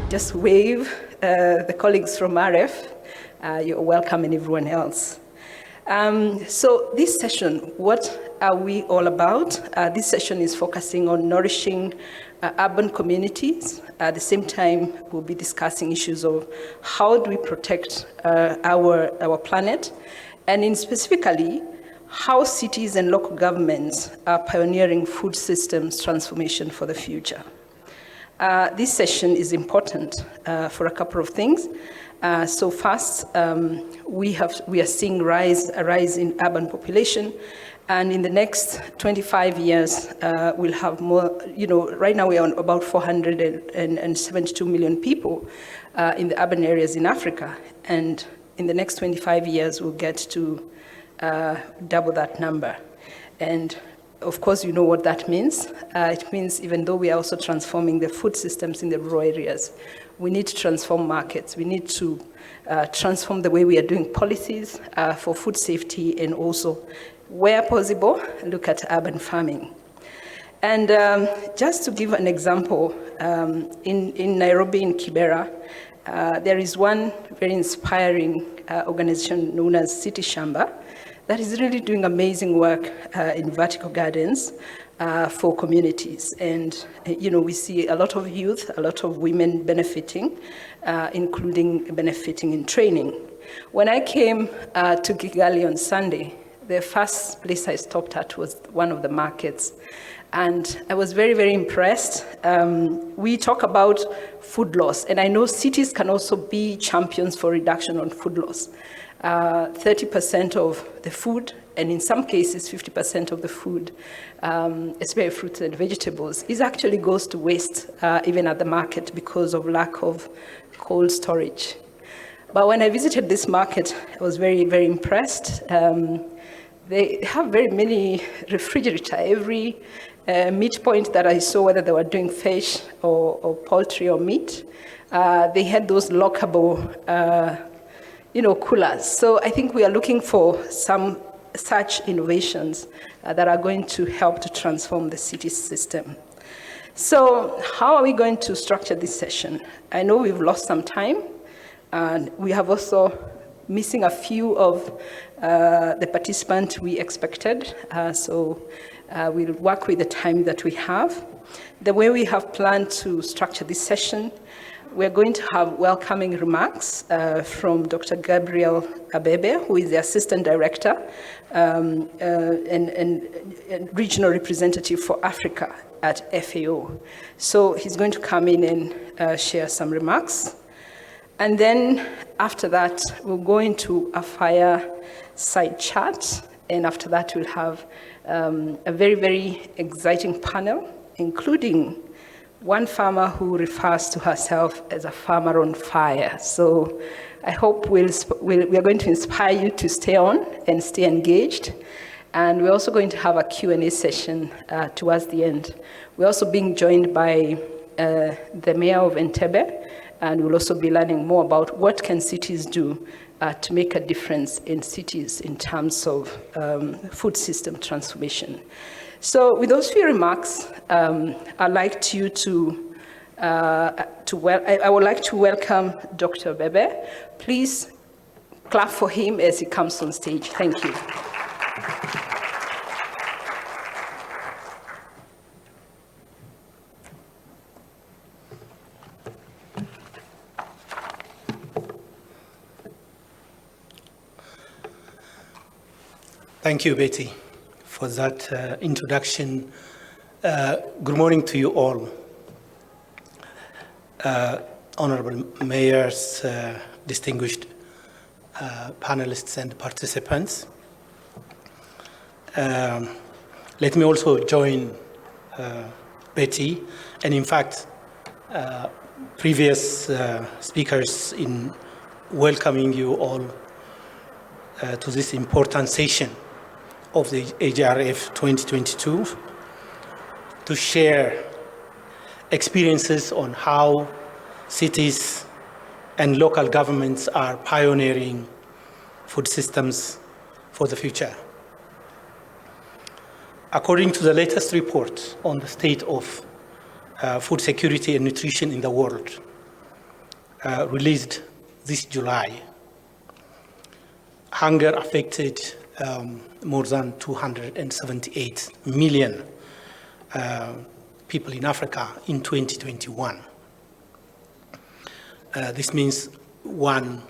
just wave the colleagues from RF. You're welcome, and everyone else. So this session, what are we all about? This session is focusing on nourishing urban communities. At the same time, we'll be discussing issues of how do we protect our planet, and in specifically, how cities and local governments are pioneering food systems transformation for the future. This session is important for a couple of things. So first, we are seeing a rise in urban population, and in the next 25 years, we'll have more. Right now we are on about 472 million people in the urban areas in Africa, and in the next 25 years, we'll get to double that number. And of course, you know what that means. It means even though we are also transforming the food systems in the rural areas, we need to transform markets. We need to transform the way we are doing policies for food safety, and also, where possible, look at urban farming. And just to give an example, in Nairobi, in Kibera, there is one very inspiring organization known as City Shamba that is really doing amazing work in vertical gardens for communities. And, we see a lot of youth, a lot of women benefiting, including benefiting in training. When I came to Kigali on Sunday, the first place I stopped at was one of the markets. And I was very, very impressed. We talk about food loss, and I know cities can also be champions for reduction on food loss. 30% of the food, and in some cases 50% of the food, especially fruits and vegetables, actually goes to waste, even at the market, because of lack of cold storage. But when I visited this market, I was very, very impressed. They have very many refrigerators. Every meat point that I saw, whether they were doing fish or poultry or meat, they had those lockable coolers. So I think we are looking for some such innovations that are going to help to transform the city system. So how are we going to structure this session? I know we've lost some time, and we have also missing a few of the participants we expected. So we'll work with the time that we have. The way we have planned to structure this session, we're going to have welcoming remarks from Dr. Gabriel Abebe, who is the Assistant Director and Regional Representative for Africa at FAO. So he's going to come in and share some remarks. And then after that, we'll go into a fireside chat. And after that, we'll have a very, very exciting panel, including one farmer who refers to herself as a farmer on fire. So I hope we are going to inspire you to stay on and stay engaged. And we're also going to have a Q&A session towards the end. We're also being joined by the mayor of Entebbe, and we'll also be learning more about what can cities do to make a difference in cities in terms of food system transformation. So with those few remarks, I'd like you I would like to welcome Dr. Bebe. Please clap for him as he comes on stage. Thank you. Thank you, Betty, for that introduction. Good morning to you all. Honorable mayors, distinguished panelists and participants. Let me also join Betty, and in fact, previous speakers in welcoming you all to this important session of the AGRF 2022 to share experiences on how cities and local governments are pioneering food systems for the future. According to the latest report on the state of food security and nutrition in the world, released this July, hunger affected more than 278 million people in Africa in 2021. This means 1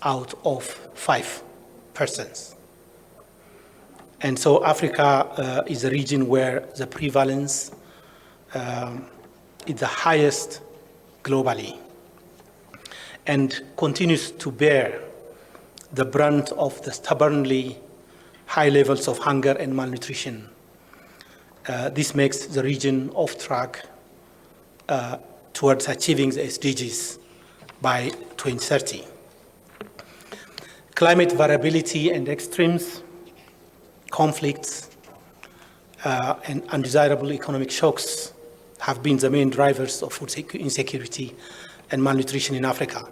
out of 5 persons. And so Africa is a region where the prevalence is the highest globally and continues to bear the brunt of the stubbornly high levels of hunger and malnutrition. This makes the region off track towards achieving the SDGs by 2030. Climate variability and extremes, conflicts, and undesirable economic shocks have been the main drivers of food insecurity and malnutrition in Africa.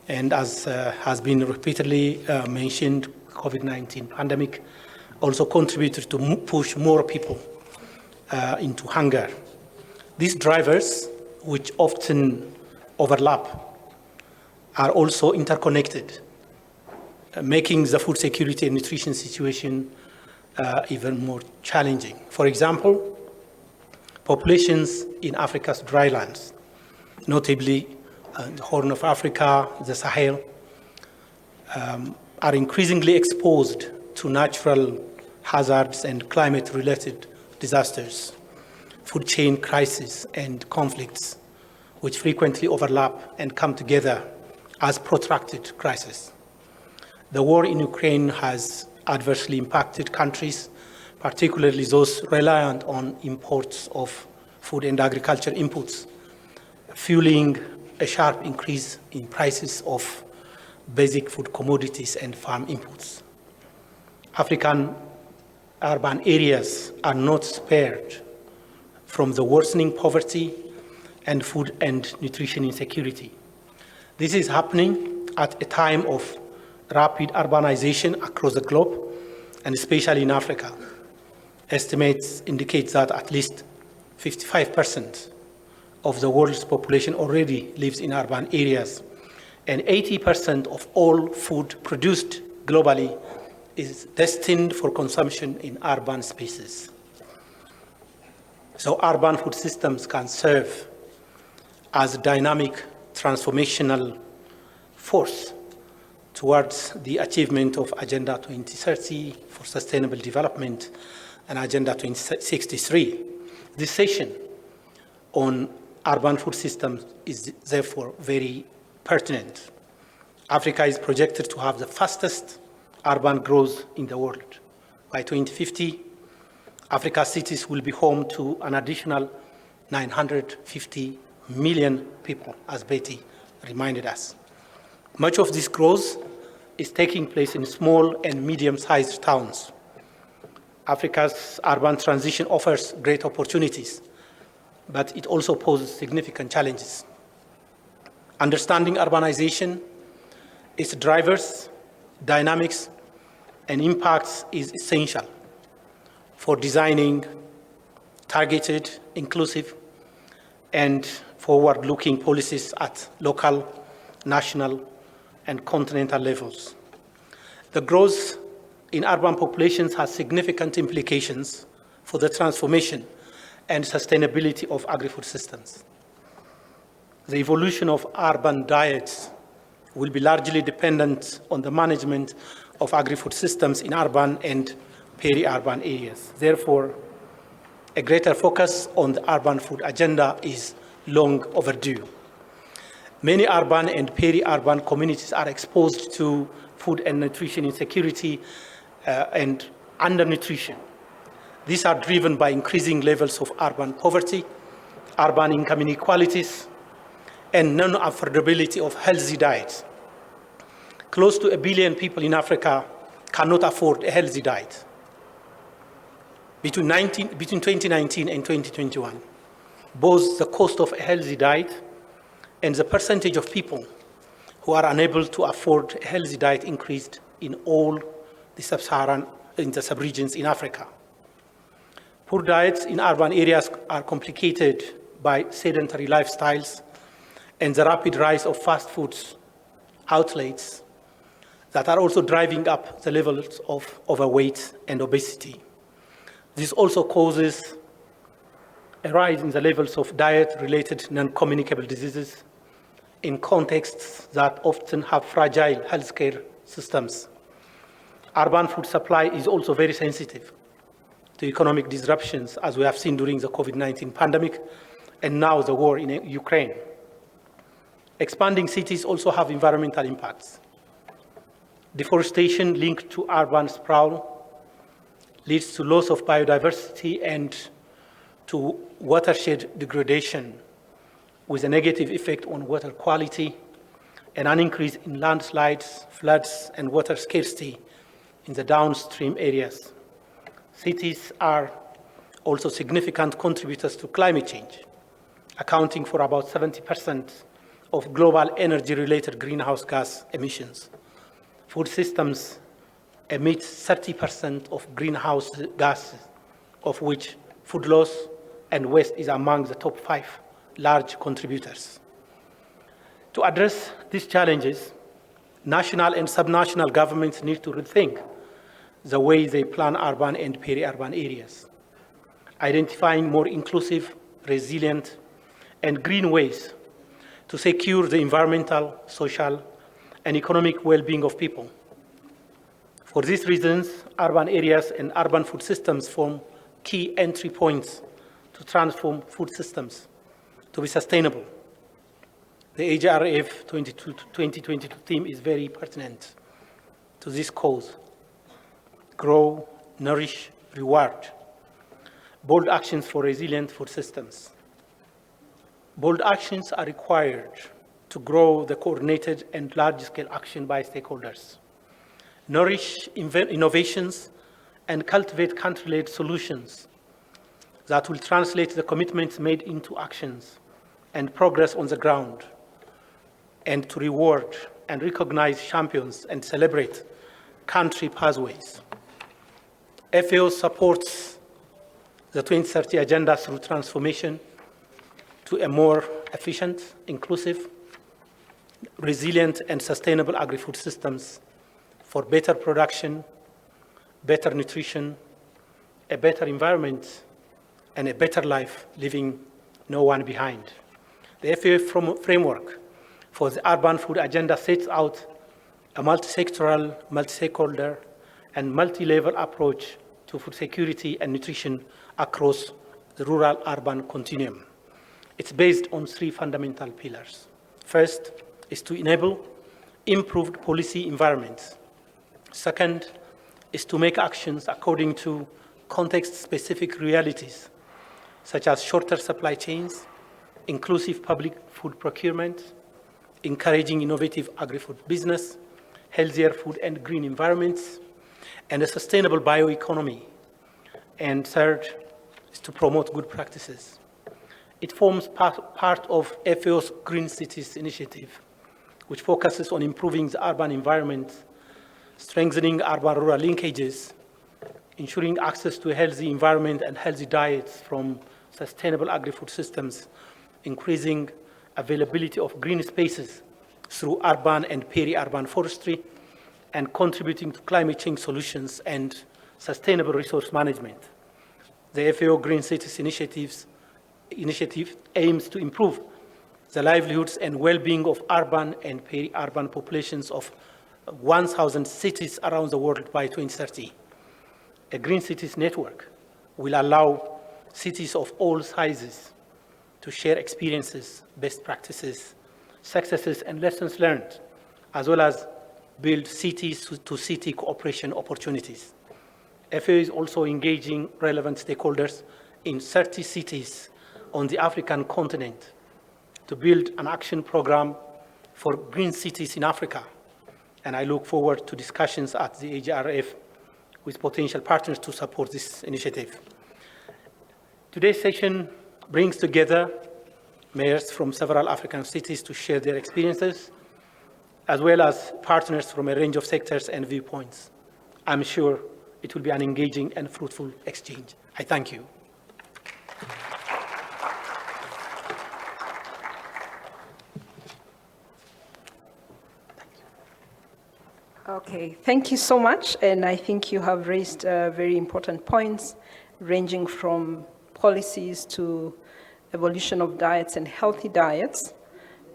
And as has been repeatedly mentioned, COVID-19 pandemic also contributed to push more people into hunger. These drivers, which often overlap, are also interconnected, making the food security and nutrition situation even more challenging. For example, populations in Africa's drylands, notably the Horn of Africa, the Sahel, are increasingly exposed to natural hazards and climate-related disasters, food chain crises, and conflicts, which frequently overlap and come together as protracted crises. The war in Ukraine has adversely impacted countries, particularly those reliant on imports of food and agriculture inputs, fueling a sharp increase in prices of basic food commodities and farm inputs. African urban areas are not spared from the worsening poverty and food and nutrition insecurity. This is happening at a time of rapid urbanization across the globe, and especially in Africa. Estimates indicate that at least 55% of the world's population already lives in urban areas, and 80% of all food produced globally is destined for consumption in urban spaces. So urban food systems can serve as a dynamic transformational force towards the achievement of Agenda 2030 for Sustainable Development and Agenda 2063. This session on urban food systems is therefore very pertinent. Africa is projected to have the fastest urban growth in the world. By 2050, Africa's cities will be home to an additional 950 million people, as Betty reminded us. Much of this growth is taking place in small and medium-sized towns. Africa's urban transition offers great opportunities, but it also poses significant challenges. Understanding urbanization, its drivers, dynamics, and impacts is essential for designing targeted, inclusive, and forward-looking policies at local, national, and continental levels. The growth in urban populations has significant implications for the transformation and sustainability of agri-food systems. The evolution of urban diets will be largely dependent on the management of agri-food systems in urban and peri-urban areas. Therefore, a greater focus on the urban food agenda is long overdue. Many urban and peri-urban communities are exposed to food and nutrition insecurity and undernutrition. These are driven by increasing levels of urban poverty, urban income inequalities, and non-affordability of healthy diets. Close to 1 billion people in Africa cannot afford a healthy diet. Between 2019 and 2021, both the cost of a healthy diet and the percentage of people who are unable to afford a healthy diet increased in all the sub-regions in Africa. Poor diets in urban areas are complicated by sedentary lifestyles and the rapid rise of fast foods outlets that are also driving up the levels of overweight and obesity. This also causes a rise in the levels of diet-related non-communicable diseases in contexts that often have fragile healthcare systems. Urban food supply is also very sensitive to economic disruptions, as we have seen during the COVID-19 pandemic and now the war in Ukraine. Expanding cities also have environmental impacts. Deforestation linked to urban sprawl leads to loss of biodiversity and to watershed degradation, with a negative effect on water quality and an increase in landslides, floods, and water scarcity in the downstream areas. Cities are also significant contributors to climate change, accounting for about 70% of global energy-related greenhouse gas emissions. Food systems emit 30% of greenhouse gases, of which food loss and waste is among the top 5 large contributors. To address these challenges, national and subnational governments need to rethink the way they plan urban and peri-urban areas, identifying more inclusive, resilient, and green ways to secure the environmental, social, and economic well-being of people. For these reasons, urban areas and urban food systems form key entry points to transform food systems to be sustainable. The HRF 2022 theme is very pertinent to this cause. Grow, nourish, reward. Bold actions for resilient food systems. Bold actions are required to grow the coordinated and large-scale action by stakeholders. Nourish innovations and cultivate country-led solutions that will translate the commitments made into actions and progress on the ground, and to reward and recognize champions and celebrate country pathways. FAO supports the 2030 agenda through transformation to a more efficient, inclusive, resilient, and sustainable agri-food systems for better production, better nutrition, a better environment, and a better life, leaving no one behind. The FAO framework for the urban food agenda sets out a multi-sectoral, multi-stakeholder, and multi-level approach to food security and nutrition across the rural-urban continuum. It's based on 3 fundamental pillars. First is to enable improved policy environments. Second is to make actions according to context-specific realities, such as shorter supply chains, inclusive public food procurement, encouraging innovative agri-food business, healthier food and green environments, and a sustainable bioeconomy. And third is to promote good practices. It forms part of FAO's Green Cities initiative, which focuses on improving the urban environment, strengthening urban-rural linkages, ensuring access to a healthy environment and healthy diets from sustainable agri-food systems, increasing availability of green spaces through urban and peri-urban forestry, and contributing to climate change solutions and sustainable resource management. The FAO Green Cities initiative aims to improve the livelihoods and well-being of urban and peri-urban populations of 1,000 cities around the world by 2030. A Green Cities network will allow cities of all sizes to share experiences, best practices, successes, and lessons learned, as well as build cities-to-city cooperation opportunities. FAO is also engaging relevant stakeholders in 30 cities on the African continent to build an action program for green cities in Africa. And I look forward to discussions at the HRF with potential partners to support this initiative. Today's session brings together mayors from several African cities to share their experiences, as well as partners from a range of sectors and viewpoints. I'm sure it will be an engaging and fruitful exchange. I thank you. . Okay, thank you so much. And I think you have raised very important points, ranging from policies to evolution of diets and healthy diets.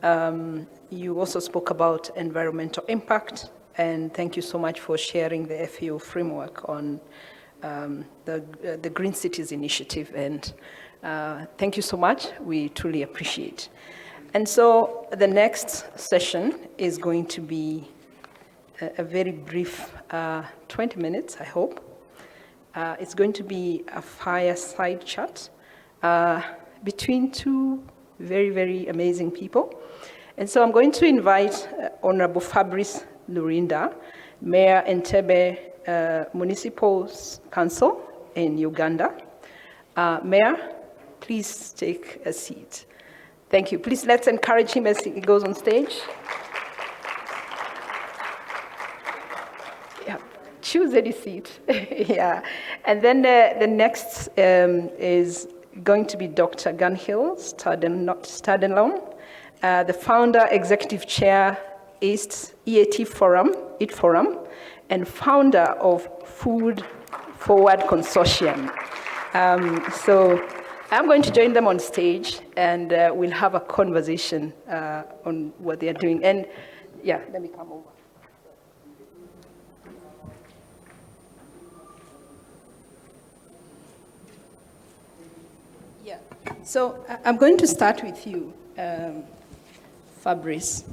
You also spoke about environmental impact, and thank you so much for sharing the FAO framework on the Green Cities Initiative. And thank you so much. We truly appreciate. And so the next session is going to be a very brief 20 minutes, I hope. It's going to be a fireside chat between two very, very amazing people. And so I'm going to invite Honorable Fabrice Lurinda, Mayor Entebbe Municipal Council in Uganda. Mayor, please take a seat. Thank you. Please let's encourage him as he goes on stage. Yeah, choose any seat. Yeah. And then the next is going to be Dr. Gunhill Stadenlon, the founder, executive chair, EAT Forum, EAT Forum, and founder of Food Forward Consortium. So I'm going to join them on stage, and we'll have a conversation on what they are doing. And yeah, let me come over. Yeah. So I'm going to start with you, Fabrice.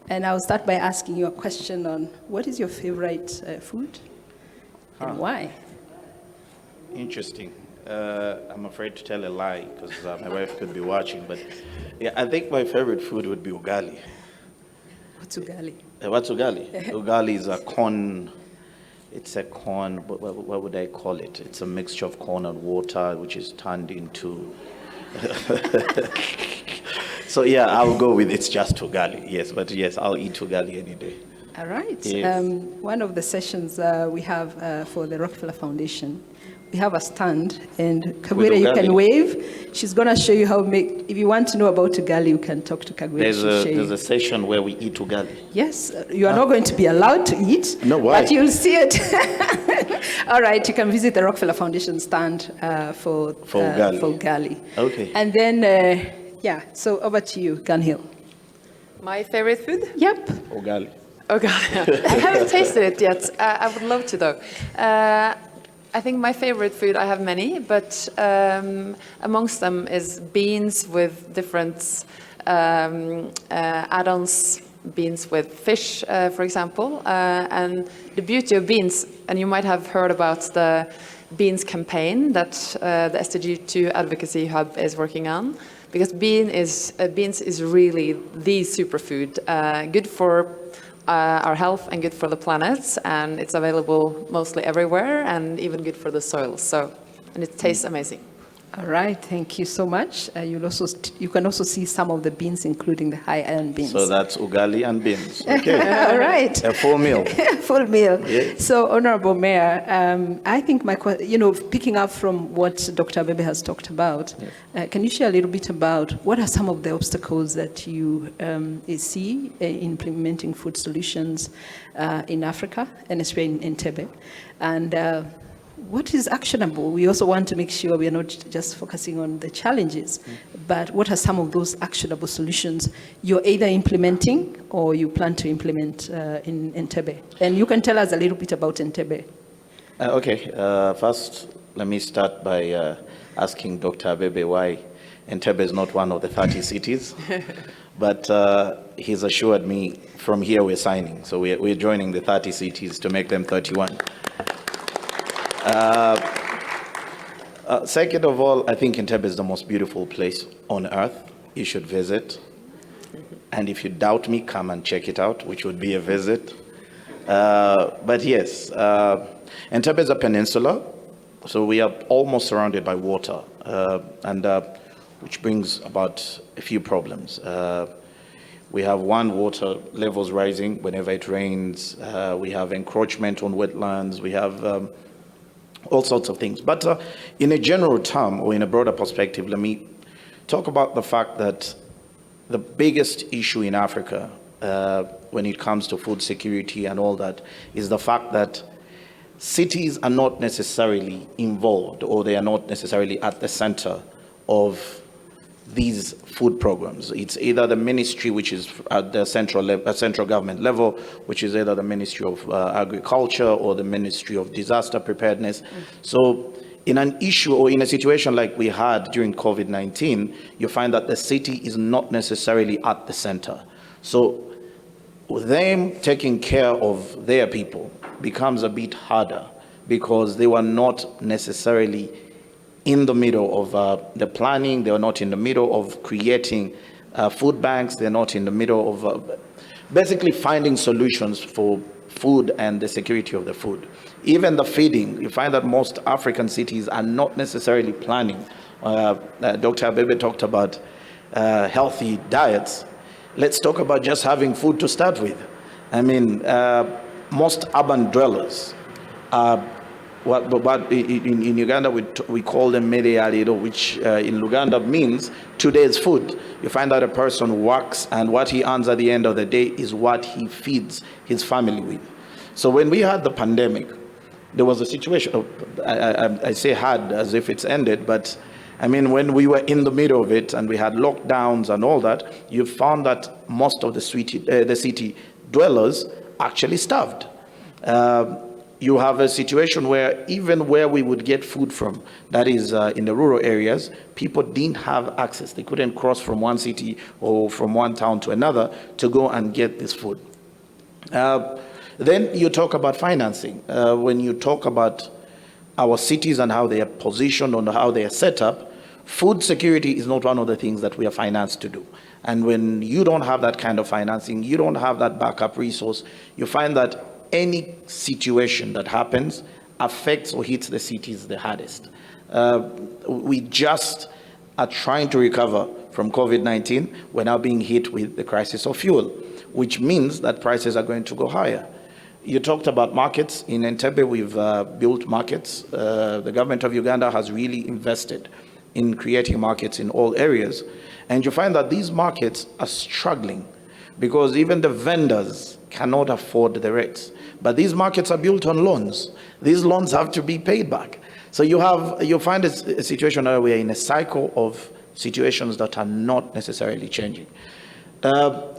And I'll start by asking you a question on what is your favorite food and why? Interesting. I'm afraid to tell a lie because my wife could be watching, but yeah, I think my favorite food would be ugali. What's ugali? What's ugali? Ugali is a corn. It's a corn. What would I call it? It's a mixture of corn and water, which is turned into. So yeah, I'll go with it's just ugali. Yes, but yes, I'll eat ugali any day. All right. Yes. One of the sessions we have for the Rockefeller Foundation, we have a stand, and Kagwira, you can wave. She's going to show you how to make. If you want to know about ugali, you can talk to Kagwira. There's a session where we eat ugali. Yes, you are not going to be allowed to eat. No, why? But you'll see it. All right, you can visit the Rockefeller Foundation stand for ugali. Okay. And then, yeah, so over to you, Gunhill. My favorite food? Yep. Ugali. Okay. I haven't tasted it yet. I would love to, though. I think my favorite food, I have many, but amongst them is beans with different add-ons, beans with fish, for example. And the beauty of beans, and you might have heard about the beans campaign that the SDG2 Advocacy Hub is working on, because beans is really the superfood, good for our health and good for the planet, and it's available mostly everywhere and even good for the soil. So, and it tastes amazing. All right, thank you so much. You can also see some of the beans, including the high iron beans. So that's ugali and beans. Okay. All right. A full meal. Full meal. Yes. So, Honorable Mayor, I think picking up from what Dr. Bebe has talked about, yes. Can you share a little bit about what are some of the obstacles that you see in implementing food solutions in Africa, and especially in Entebbe? And what is actionable? We also want to make sure we are not just focusing on the challenges, but what are some of those actionable solutions you're either implementing or you plan to implement in Entebbe? And you can tell us a little bit about Entebbe. Okay. First, let me start by asking Dr. Abebe why Entebbe is not one of the 30 cities. But he's assured me from here we're signing. So we're joining the 30 cities to make them 31. Second of all, I think Entebbe is the most beautiful place on earth. You should visit. And if you doubt me, come and check it out, which would be a visit. But yes, Entebbe is a peninsula, so we are almost surrounded by water, and which brings about a few problems. We have water levels rising whenever it rains. We have encroachment on wetlands. We have all sorts of things. But in a general term, or in a broader perspective, let me talk about the fact that the biggest issue in Africa when it comes to food security and all that is the fact that cities are not necessarily involved, or they are not necessarily at the center of these food programs. It's either the ministry, which is at the central government level, which is either the Ministry of Agriculture or the Ministry of Disaster Preparedness. So in an issue or in a situation like we had during COVID-19, you find that the city is not necessarily at the center. So them taking care of their people becomes a bit harder because they were not necessarily in the middle of the planning. They are not in the middle of creating food banks. They're not in the middle of basically finding solutions for food and the security of the food. Even the feeding, you find that most African cities are not necessarily planning. Dr. Abebe talked about healthy diets. Let's talk about just having food to start with. I mean, most urban dwellers are what in Uganda we call them medealiro, which in Luganda means today's food. You find that a person works and what he earns at the end of the day is what he feeds his family with. So when we had the pandemic, there was a situation, I say had as if it's ended, but I mean, when we were in the middle of it and we had lockdowns and all that, you found that most of the city dwellers actually starved. You have a situation where even where we would get food from, that is in the rural areas, people didn't have access. They couldn't cross from one city or from one town to another to go and get this food. Then you talk about financing. When you talk about our cities and how they are positioned and how they are set up, food security is not one of the things that we are financed to do. And when you don't have that kind of financing, you don't have that backup resource, you find that any situation that happens affects or hits the cities the hardest. We just are trying to recover from COVID-19. We're now being hit with the crisis of fuel, which means that prices are going to go higher. You talked about markets. In Entebbe, we've built markets. The government of Uganda has really invested in creating markets in all areas. And you find that these markets are struggling because even the vendors cannot afford the rates. But these markets are built on loans. These loans have to be paid back. So you find a situation where we're in a cycle of situations that are not necessarily changing.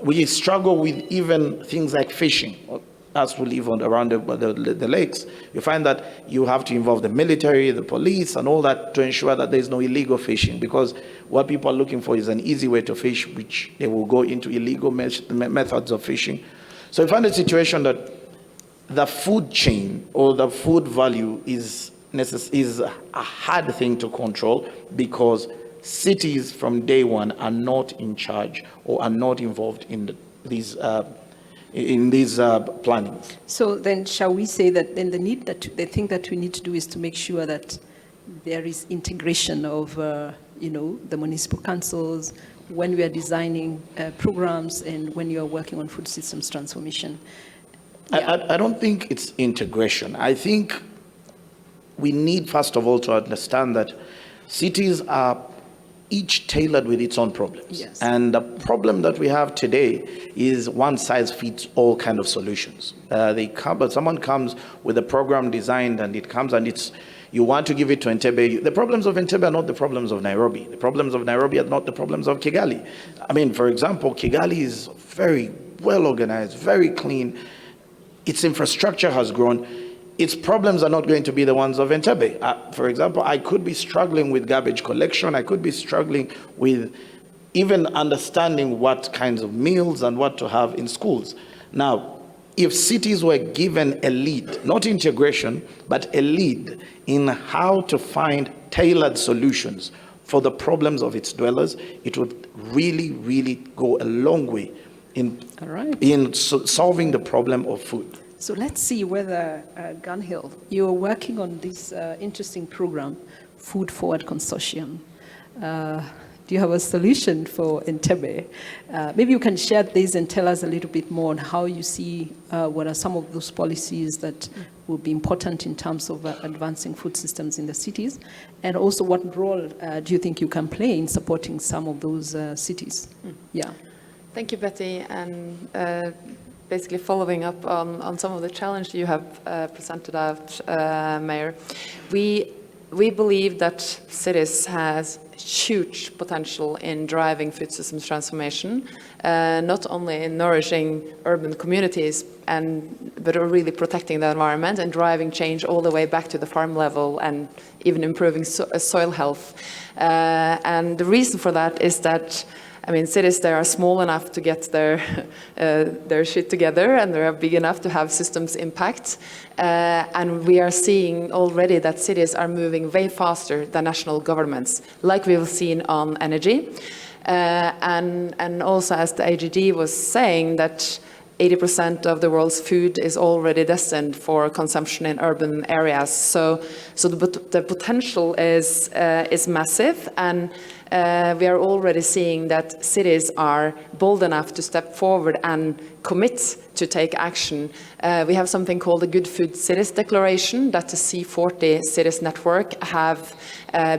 We struggle with even things like fishing. As we live around the lakes, you find that you have to involve the military, the police, and all that to ensure that there's no illegal fishing, because what people are looking for is an easy way to fish, which they will go into illegal methods of fishing. So you find a situation that the food chain or the food value is a hard thing to control because cities from day one are not in charge or are not involved in these planning. So then shall we say that then the thing that we need to do is to make sure that there is integration of the municipal councils when we are designing programs and when you are working on food systems transformation? Yeah. I don't think it's integration. I think we need, first of all, to understand that cities are each tailored with its own problems. Yes. And the problem that we have today is one size fits all kind of solutions. Someone comes with a program designed and it comes and you want to give it to Entebbe. The problems of Entebbe are not the problems of Nairobi. The problems of Nairobi are not the problems of Kigali. I mean, for example, Kigali is very well organized, very clean. Its infrastructure has grown. Its problems are not going to be the ones of Entebbe. For example, I could be struggling with garbage collection. I could be struggling with even understanding what kinds of meals and what to have in schools. Now, if cities were given a lead, not integration, but a lead in how to find tailored solutions for the problems of its dwellers, it would really, really go a long way in solving the problem of food. So let's see whether, Gunhill, you're working on this interesting program, Food Forward Consortium. Do you have a solution for Entebbe? Maybe you can share this and tell us a little bit more on how you see what are some of those policies that will be important in terms of advancing food systems in the cities, and also what role do you think you can play in supporting some of those cities? Yeah. Thank you, Betty, and basically following up on some of the challenge you have presented out, Mayor. We believe that cities has huge potential in driving food systems transformation, not only in nourishing urban communities, but really protecting the environment and driving change all the way back to the farm level and even improving soil health. And the reason for that is that, I mean, cities, they are small enough to get their shit together, and they are big enough to have systems impact. And we are seeing already that cities are moving way faster than national governments, like we've seen on energy. And also, as the AGD was saying, that 80% of the world's food is already destined for consumption in urban areas. So the potential is massive, and we are already seeing that cities are bold enough to step forward and commit to take action. We have something called the Good Food Cities Declaration that the C40 Cities Network have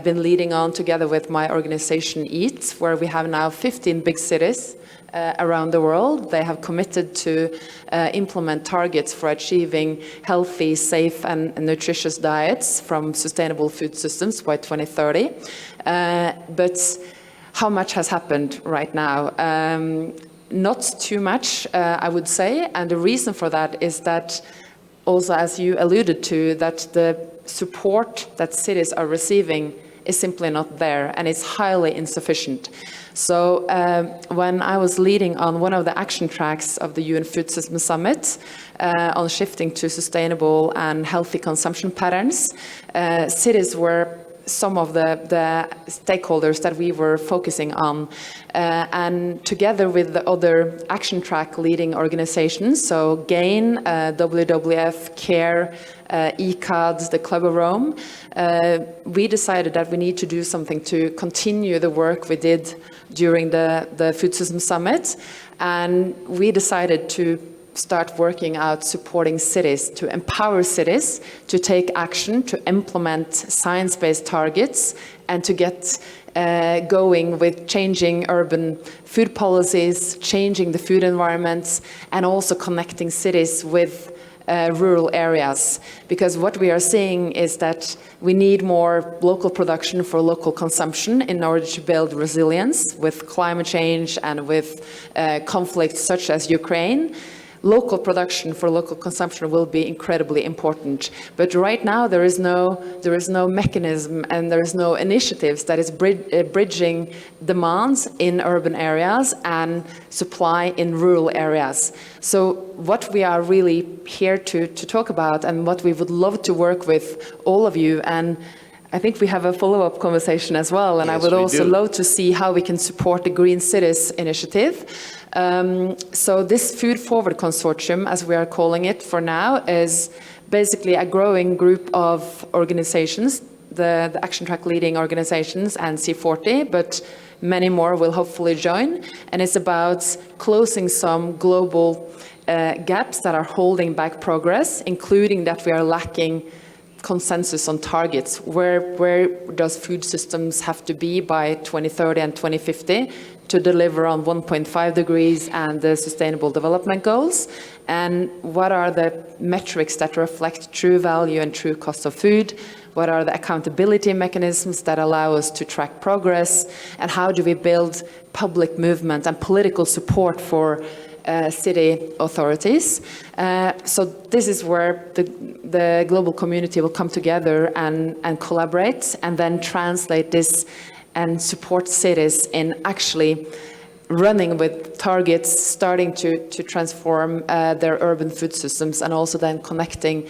been leading on together with my organization EAT, where we have now 15 big cities around the world. They have committed to implement targets for achieving healthy, safe and nutritious diets from sustainable food systems by 2030. But how much has happened right now? Not too much, I would say, and the reason for that is that also, as you alluded to, that the support that cities are receiving is simply not there, and it's highly insufficient. So when I was leading on one of the action tracks of the UN Food Systems Summit on shifting to sustainable and healthy consumption patterns, cities were some of the stakeholders that we were focusing on. And together with the other action track leading organizations, so GAIN, WWF, CARE, ECAD, the Club of Rome, we decided that we need to do something to continue the work we did during the Food Systems Summit. And we decided to start working out supporting cities, to empower cities to take action, to implement science-based targets, and to get going with changing urban food policies, changing the food environments, and also connecting cities with rural areas. Because what we are seeing is that we need more local production for local consumption in order to build resilience with climate change and with conflicts such as Ukraine. Local production for local consumption will be incredibly important. But right now there is no mechanism and there is no initiatives that is bridging demands in urban areas and supply in rural areas. So what we are really here to talk about, and what we would love to work with all of you, and I think we have a follow-up conversation as well, and yes, I would also love to see how we can support the Green Cities initiative. So this Food Forward Consortium, as we are calling it for now, is basically a growing group of organizations, the Action Track leading organizations and C40, but many more will hopefully join. And it's about closing some global gaps that are holding back progress, including that we are lacking consensus on targets. Where does food systems have to be by 2030 and 2050 to deliver on 1.5 degrees and the Sustainable Development Goals? And what are the metrics that reflect true value and true cost of food? What are the accountability mechanisms that allow us to track progress? And how do we build public movement and political support for city authorities? So this is where the global community will come together and collaborate, and then translate this and support cities in actually running with targets, starting to transform their urban food systems, and also then connecting,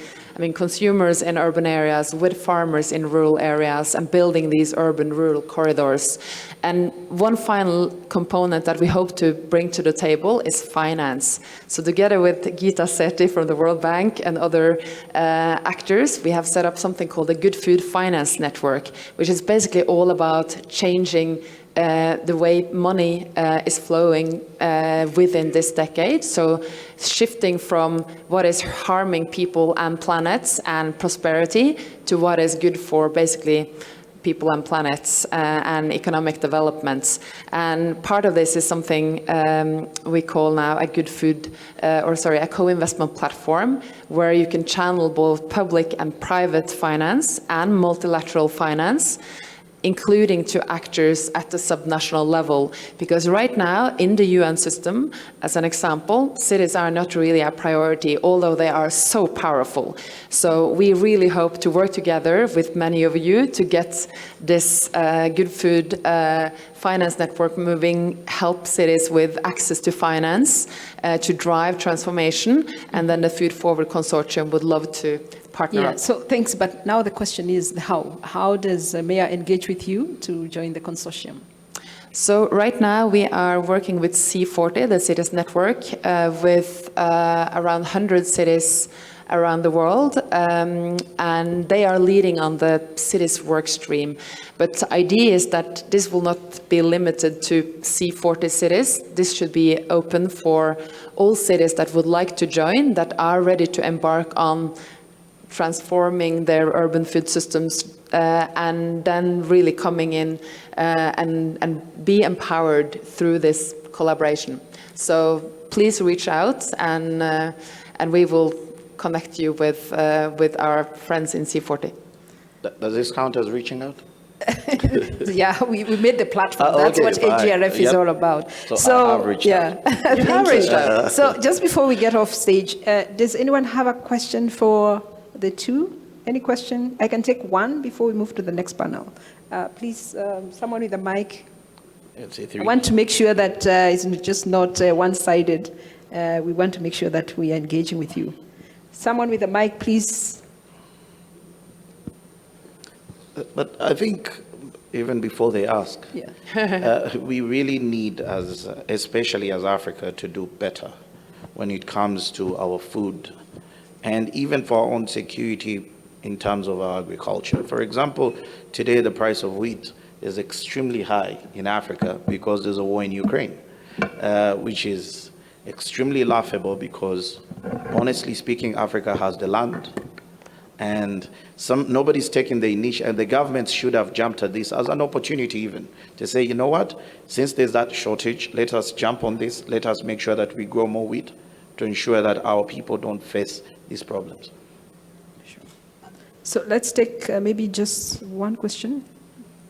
consumers in urban areas with farmers in rural areas, and building these urban-rural corridors. And one final component that we hope to bring to the table is finance. So together with Gita Sethi from the World Bank and other actors, we have set up something called the Good Food Finance Network, which is basically all about changing the way money is flowing within this decade. So shifting from what is harming people and planets and prosperity to what is good for basically people and planets and economic developments. And part of this is something we call now a a co-investment platform, where you can channel both public and private finance and multilateral finance, including to actors at the subnational level. Because right now, in the UN system, as an example, cities are not really a priority, although they are so powerful. So we really hope to work together with many of you to get this good food finance network moving, help cities with access to finance to drive transformation, and then the Food Forward Consortium would love to partner up. So thanks, but now the question is the how. How does MEA engage with you to join the consortium? So right now we are working with C40, the cities network, with around 100 cities around the world, and they are leading on the cities work stream. But the idea is that this will not be limited to C40 cities. This should be open for all cities that would like to join, that are ready to embark on transforming their urban food systems, and then really coming in and be empowered through this collaboration. So please reach out, and we will connect you with our friends in C40. Does this count as reaching out? Yeah, we made the platform. That's okay, what AGRF is all about. So I have reached out. You have reached out. So just before we get off stage, does anyone have a question for the two? Any question? I can take one before we move to the next panel. Please, someone with a mic. I want to make sure that it's just not one-sided. We want to make sure that we are engaging with you. Someone with a mic, please. But I think even before they ask, we really need, especially as Africa, to do better when it comes to our food, and even for our own security in terms of our agriculture. For example, today the price of wheat is extremely high in Africa because there's a war in Ukraine, which is extremely laughable because, honestly speaking, Africa has the land, and nobody's taking the initiative, and the governments should have jumped at this as an opportunity even to say, you know what, since there's that shortage, let us jump on this, let us make sure that we grow more wheat to ensure that our people don't face these problems. Sure. So let's take maybe just one question.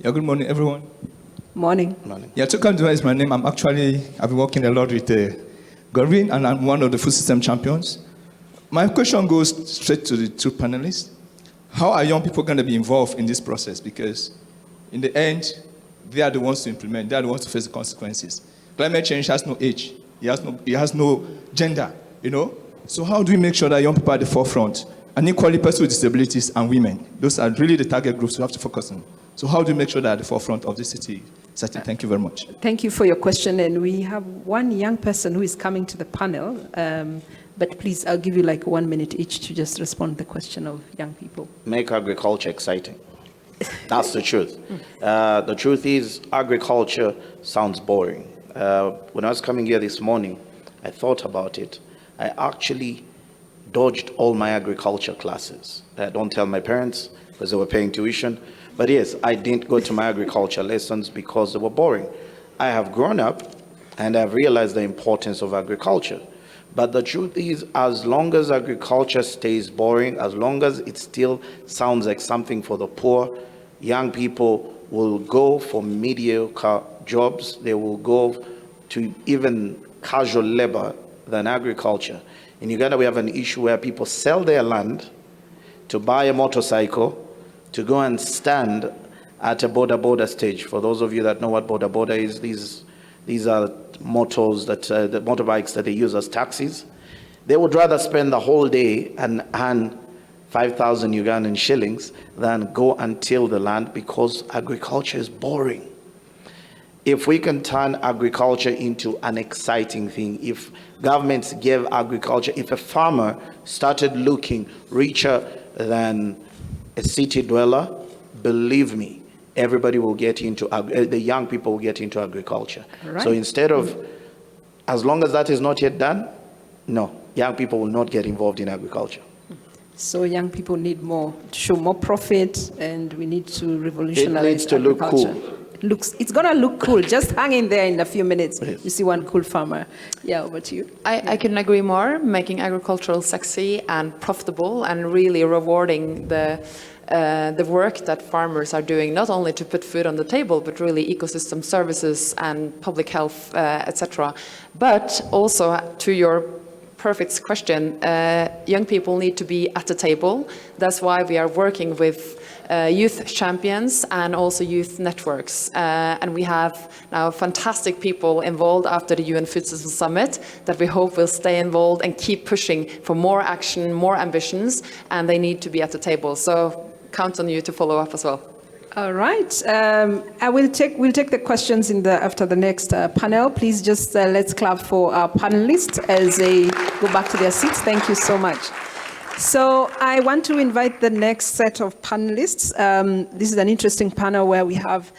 Yeah, good morning, everyone. Morning. Morning. Yeah, Tukanduwa is my name. I've been working a lot with Gorvin, and I'm one of the food system champions. My question goes straight to the two panelists. How are young people going to be involved in this process? Because in the end, they are the ones to implement, they are the ones to face the consequences. Climate change has no age, it has no gender, you know? So how do we make sure that young people are at the forefront? And equally, persons with disabilities and women. Those are really the target groups we have to focus on. So how do we make sure that at the forefront of the city? Thank you very much. Thank you for your question. And we have one young person who is coming to the panel. But please, I'll give you like 1 minute each to just respond to the question of young people. Make agriculture exciting. That's the truth. The truth is, agriculture sounds boring. When I was coming here this morning, I thought about it. I actually dodged all my agriculture classes. Don't tell my parents because they were paying tuition. But yes, I didn't go to my agriculture lessons because they were boring. I have grown up and I've realized the importance of agriculture. But the truth is, as long as agriculture stays boring, as long as it still sounds like something for the poor, young people will go for mediocre jobs. They will go to even casual labor than agriculture. In Uganda, we have an issue where people sell their land to buy a motorcycle to go and stand at a border stage. For those of you that know what border is, these are motors that the motorbikes that they use as taxis. They would rather spend the whole day and earn 5,000 Ugandan shillings than go and till the land because agriculture is boring. If we can turn agriculture into an exciting thing, if governments gave agriculture, if a farmer started looking richer than a city dweller, believe me, everybody will get into, the young people will get into agriculture. Right. So instead of, as long as that is not yet done, no, young people will not get involved in agriculture. So young people need more, to show more profit, and we need to revolutionize It needs to look agriculture. cool. It's going to look cool. Just hang in there in a few minutes. Yes. You see one cool farmer. Yeah, over to you. I couldn't agree more. Making agricultural sexy and profitable, and really rewarding the work that farmers are doing, not only to put food on the table, but really ecosystem services and public health, etc. But also, to your perfect question, young people need to be at the table. That's why we are working with youth champions and also youth networks. And we have now fantastic people involved after the UN Food System Summit that we hope will stay involved and keep pushing for more action, more ambitions, and they need to be at the table. So count on you to follow up as well. All right. We'll take the questions after the next panel. Please just let's clap for our panelists as they go back to their seats. Thank you so much. So I want to invite the next set of panelists. This is an interesting panel where we have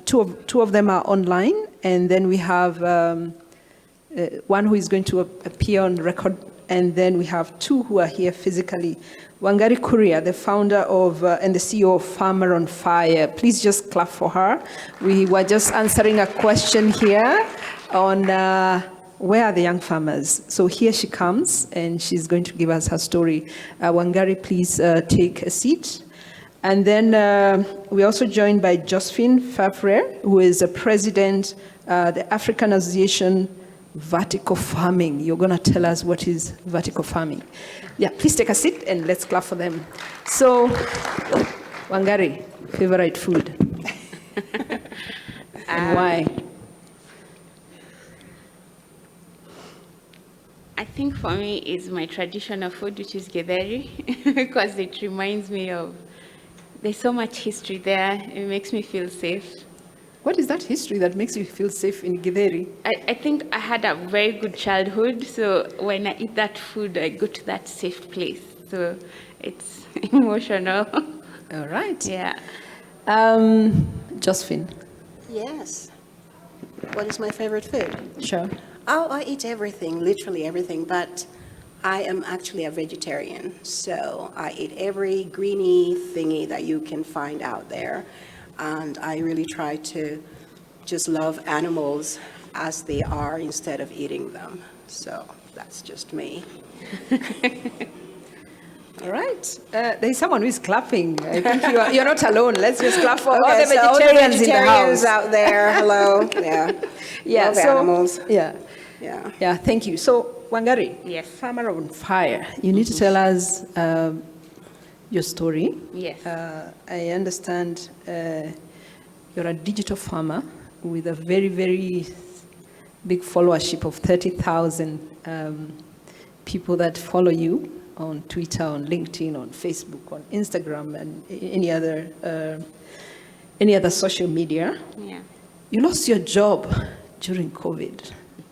two of them are online, and then we have one who is going to appear on record, and then we have two who are here physically. Wangari Kuria, the founder of and the CEO of Farmer on Fire. Please just clap for her. We were just answering a question here on where are the young farmers? So here she comes, and she's going to give us her story. Wangari, please take a seat. And then we're also joined by Josephine Favre, who is the president, the African Association Vertical Farming. You're going to tell us what is vertical farming. Yeah, please take a seat and let's clap for them. So, Wangari, favorite food? And why? I think for me is my traditional food, which is githeri, because it reminds me of, there's so much history there. It makes me feel safe. What is that history that makes you feel safe in Githeri? I think I had a very good childhood, so when I eat that food, I go to that safe place. So it's emotional. All right. Yeah. Josephine. Yes. What is my favorite food? Sure. Oh, I eat everything, literally everything, but I am actually a vegetarian. So I eat every greeny thingy that you can find out there. And I really try to just love animals as they are instead of eating them. So that's just me. All right. There's someone who is clapping. I think you're not alone. Let's just clap for all the Okay, so vegetarians in the vegetarians house. out there, hello. Yeah. Yeah. Love So animals. yeah. Yeah. Yeah. Thank you. So Wangari. Yes. Farmer on Fire. You need to tell us your story. Yes. I understand you're a digital farmer with a very, very big followership of 30,000 people that follow you on Twitter, on LinkedIn, on Facebook, on Instagram, and any other social media. Yeah. You lost your job during COVID,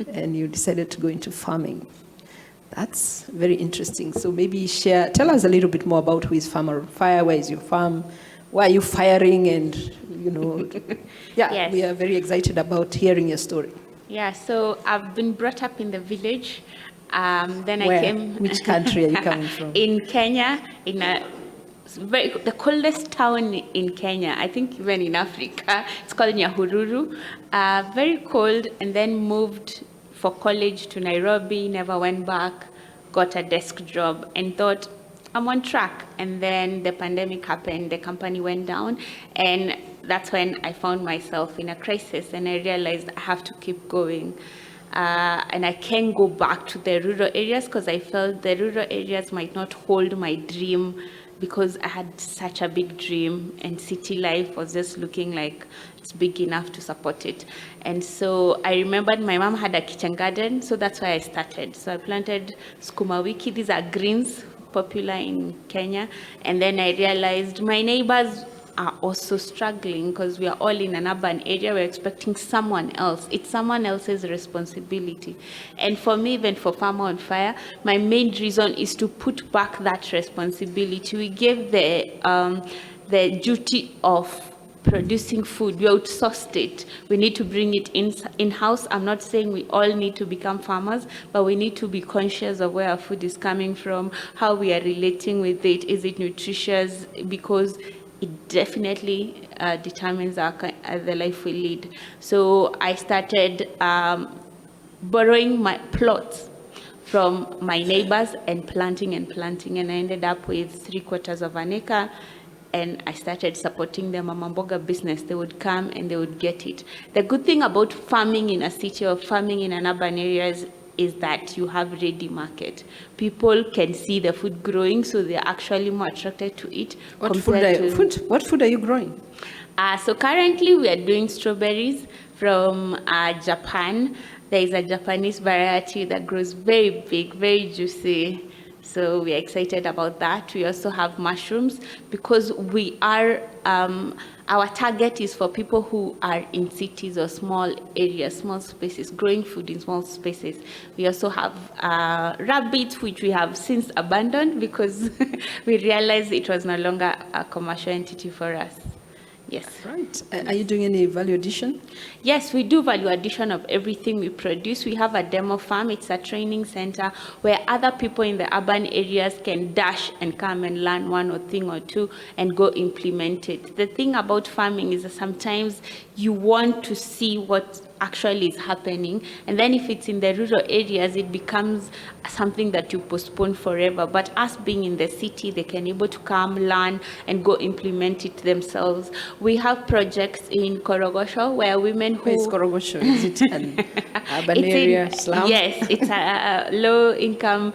and you decided to go into farming. That's very interesting. So maybe tell us a little bit more about who is Farmer on Fire, where is your farm, why are you firing, and Yes. We are very excited about hearing your story. Yeah, so I've been brought up in the village. Then Where? I came. Which country are you coming from? In Kenya, in the coldest town in Kenya, I think even in Africa. It's called Nyahururu. Very cold, and then moved for college to Nairobi, never went back, got a desk job, and thought, I'm on track. And then the pandemic happened, the company went down, and that's when I found myself in a crisis, and I realized I have to keep going. And I can't go back to the rural areas because I felt the rural areas might not hold my dream, because I had such a big dream, and city life was just looking like it's big enough to support it. And so I remembered my mom had a kitchen garden, so that's why I started. So I planted sukuma wiki. These are greens, popular in Kenya. And then I realized my neighbors are also struggling because we are all in an urban area. We're expecting someone else. It's someone else's responsibility. And for me, even for Farmer on Fire, my main reason is to put back that responsibility. We gave the duty of producing food. We outsourced it. We need to bring it in-house. I'm not saying we all need to become farmers, but we need to be conscious of where our food is coming from, how we are relating with it. Is it nutritious? Because it definitely determines the life we lead. So I started borrowing my plots from my neighbors and planting, and I ended up with 3/4 of an acre. And I started supporting the mama mboga business. They would come and they would get it. The good thing about farming in a city or farming in an urban area is that you have ready market. People can see the food growing, so they're actually more attracted to it. What food are you growing? So currently we are doing strawberries from Japan. There is a Japanese variety that grows very big, very juicy. So we are excited about that. We also have mushrooms because we are, our target is for people who are in cities or small areas, small spaces, growing food in small spaces. We also have rabbits, which we have since abandoned because we realized it was no longer a commercial entity for us. Yes. Right. Are you doing any value addition? Yes, we do value addition of everything we produce. We have a demo farm. It's a training center where other people in the urban areas can dash and come and learn one or thing or two and go implement it. The thing about farming is that sometimes you want to see what actually is happening, and then if it's in the rural areas, it becomes something that you postpone forever. But us being in the city, they can able to come, learn, and go implement it themselves. We have projects in Korogosho where women who... Where is Korogosho? Is it an urban area, slum? Yes, it's a low-income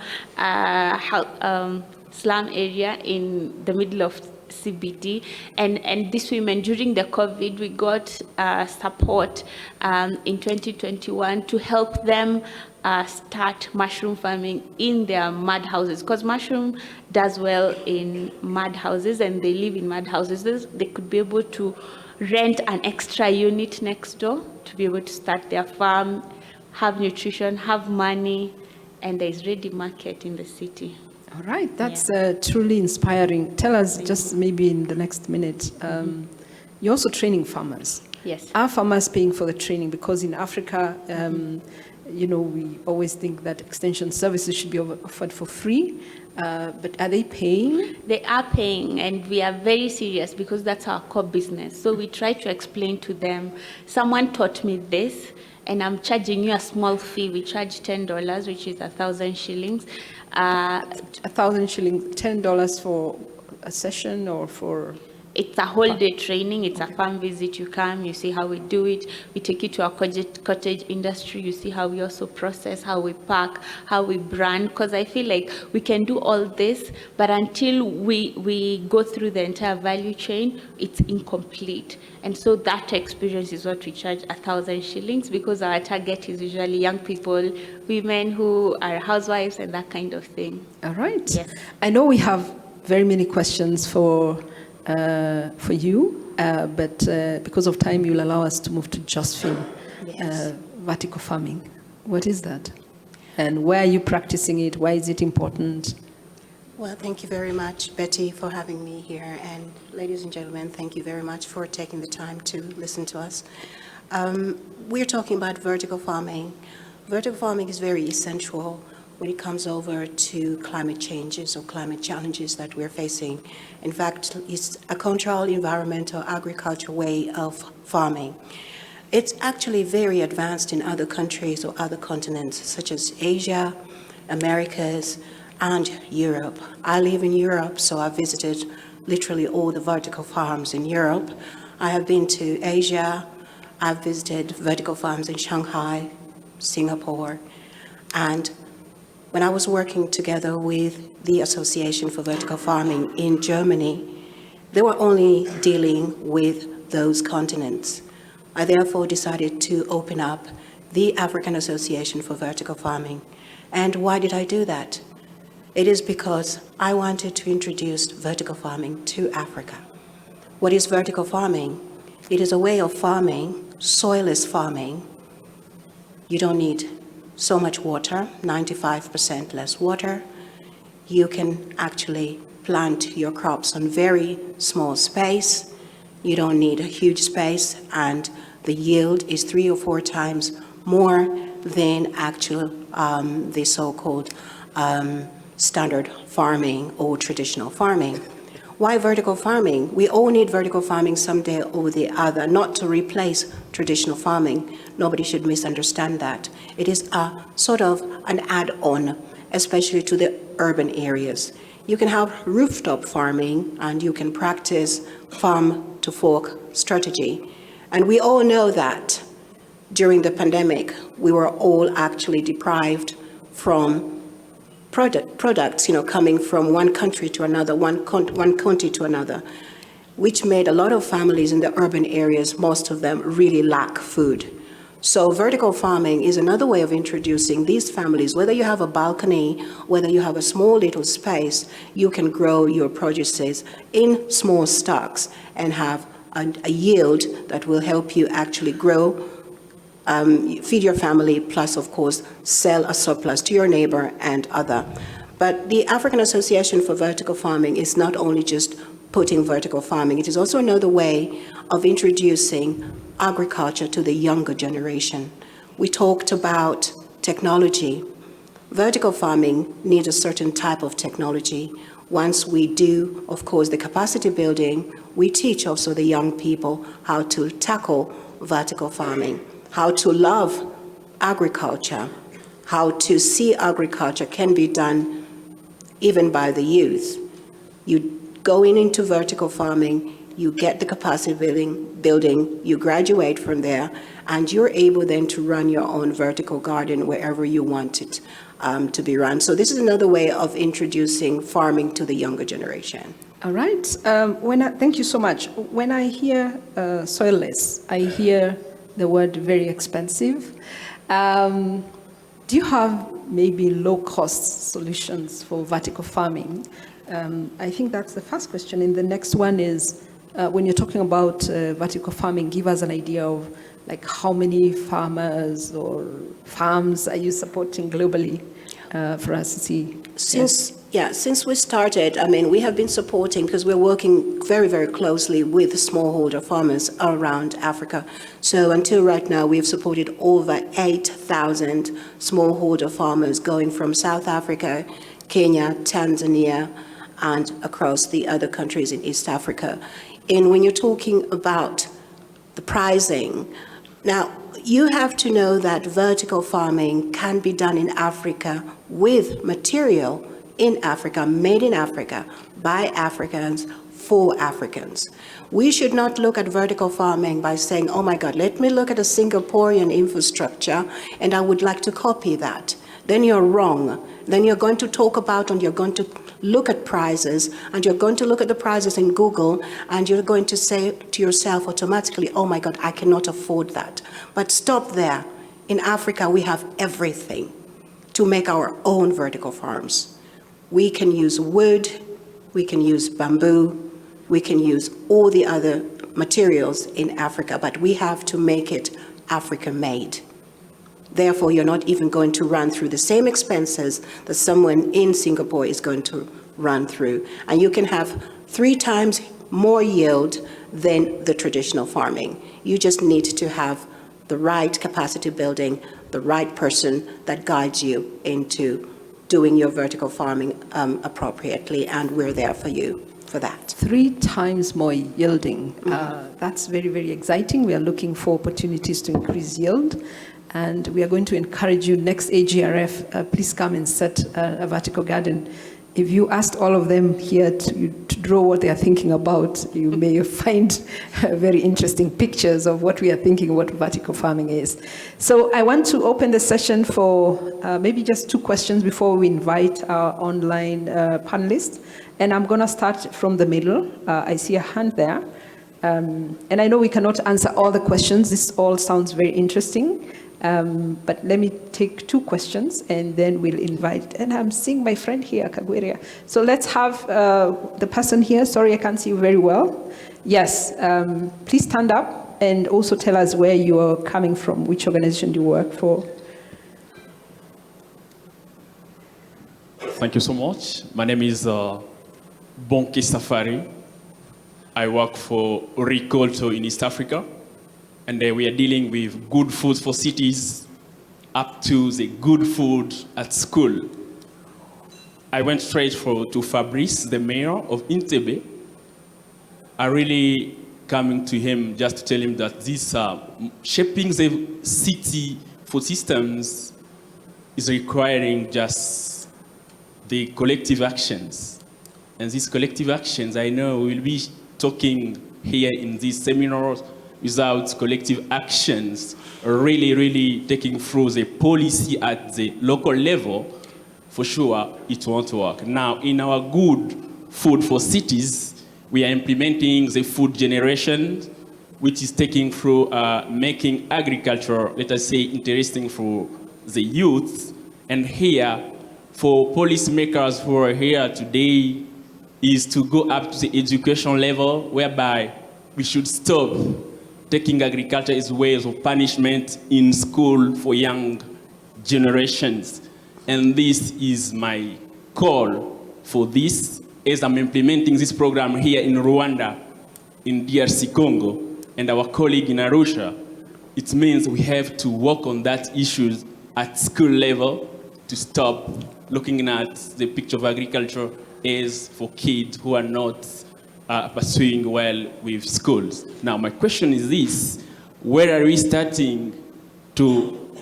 slum area in the middle of CBD, and these women, during the COVID, we got support in 2021 to help them start mushroom farming in their mud houses, because mushroom does well in mud houses and they live in mud houses. They could be able to rent an extra unit next door to be able to start their farm, have nutrition, have money, and there's ready market in the city. All right, that's truly inspiring. Tell us, just maybe in the next minute, you're also training farmers. Yes. Are farmers paying for the training? Because in Africa, you know, we always think that extension services should be offered for free, but are they paying? They are paying, and we are very serious because that's our core business. So we try to explain to them, someone taught me this, and I'm charging you a small fee. We charge $10, which is 1,000 shillings. 1,000 shillings, $10 for a session or for? It's a whole day training. It's a farm visit. You come, you see how we do it. We take you to our cottage industry. You see how we also process, how we pack, how we brand. Because I feel like we can do all this, but until we go through the entire value chain, it's incomplete. And so that experience is what we charge 1,000 shillings, because our target is usually young people, women who are housewives and that kind of thing. All right. Yes. I know we have very many questions for you, but because of time, you'll allow us to move to Josephine. Yes. Vertical farming. What is that? And where are you practicing it? Why is it important? Well, thank you very much, Betty, for having me here. And ladies and gentlemen, thank you very much for taking the time to listen to us. We're talking about vertical farming. Vertical farming is very essential when it comes over to climate changes or climate challenges that we're facing. In fact, it's a controlled environmental agriculture way of farming. It's actually very advanced in other countries or other continents, such as Asia, Americas, and Europe. I live in Europe, so I've visited literally all the vertical farms in Europe. I have been to Asia. I've visited vertical farms in Shanghai, Singapore, and when I was working together with the Association for Vertical Farming in Germany, they were only dealing with those continents. I therefore decided to open up the African Association for Vertical Farming. And why did I do that? It is because I wanted to introduce vertical farming to Africa. What is vertical farming? It is a way of farming, soilless farming. You don't need so much water, 95% less water. You can actually plant your crops on very small space. You don't need a huge space, and the yield is 3 or 4 times more than actual the so-called standard farming or traditional farming. Why vertical farming? We all need vertical farming someday or the other, not to replace traditional farming. Nobody should misunderstand that. It is a sort of an add-on, especially to the urban areas. You can have rooftop farming, and you can practice farm-to-fork strategy. And we all know that during the pandemic, we were all actually deprived from products, coming from one country to another, one county to another, which made a lot of families in the urban areas, most of them, really lack food. So vertical farming is another way of introducing these families. Whether you have a balcony, whether you have a small little space, you can grow your produces in small stocks and have a yield that will help you actually grow, feed your family, plus, of course, sell a surplus to your neighbor and other. But the African Association for Vertical Farming is not only just putting vertical farming, it is also another way of introducing agriculture to the younger generation. We talked about technology. Vertical farming needs a certain type of technology. Once we do, of course, the capacity building, we teach also the young people how to tackle vertical farming, how to love agriculture, how to see agriculture can be done even by the youth. You go into vertical farming, you get the capacity building, you graduate from there, and you're able then to run your own vertical garden wherever you want it to be run. So this is another way of introducing farming to the younger generation. All right. Thank you so much. When I hear soilless, I hear the word very expensive. Do you have maybe low-cost solutions for vertical farming? I think that's the first question. And the next one is, when you're talking about vertical farming, give us an idea of like how many farmers or farms are you supporting globally for us to see? Since we started, we have been supporting, because we're working very, very closely with smallholder farmers around Africa. So until right now, we've supported over 8,000 smallholder farmers going from South Africa, Kenya, Tanzania, and across the other countries in East Africa. And when you're talking about the pricing, now you have to know that vertical farming can be done in Africa with material in Africa, made in Africa, by Africans, for Africans. We should not look at vertical farming by saying, oh my God, let me look at a Singaporean infrastructure and I would like to copy that. Then you're wrong. Then you're going to talk about, and you're going to look at prices, and you're going to look at the prices in Google, and you're going to say to yourself automatically, oh my God, I cannot afford that. But stop there. In Africa, we have everything to make our own vertical farms. We can use wood, we can use bamboo, we can use all the other materials in Africa, but we have to make it African-made. Therefore, you're not even going to run through the same expenses that someone in Singapore is going to run through. And you can have 3 times more yield than the traditional farming. You just need to have the right capacity building, the right person that guides you into doing your vertical farming appropriately, and we're there for you for that. 3 times more yielding. That's very, very exciting. We are looking for opportunities to increase yield. And we are going to encourage you next AGRF, please come and set a vertical garden. If you asked all of them here to draw what they are thinking about, you may find very interesting pictures of what we are thinking, what vertical farming is. So I want to open the session for maybe just 2 questions before we invite our online panelists. And I'm going to start from the middle. I see a hand there. And I know we cannot answer all the questions. This all sounds very interesting. But let me take 2 questions and then we'll invite, and I'm seeing my friend here, Kagweria. So let's have the person here. Sorry, I can't see you very well. Yes, please stand up and also tell us where you are coming from, which organization you work for. Thank you so much. My name is Bonki Safari. I work for Ricolto in East Africa, and we are dealing with good food for cities up to the good food at school. I went straight to Fabrice, the mayor of Entebbe. I really coming to him just to tell him that this shaping the city food systems is requiring just the collective actions. And these collective actions, I know we'll be talking here in these seminars, without collective actions really taking through the policy at the local level, for sure it won't work. Now, in our good food for cities, we are implementing the food generation, which is taking through making agriculture, let us say, interesting for the youth. And here, for policymakers who are here today, is to go up to the education level, whereby we should stop taking agriculture as ways of punishment in school for young generations. And this is my call for this, as I'm implementing this program here in Rwanda, in DRC Congo, and our colleague in Arusha. It means we have to work on that issues at school level to stop looking at the picture of agriculture as for kids who are not pursuing well with schools. Now, my question is this: where are we starting to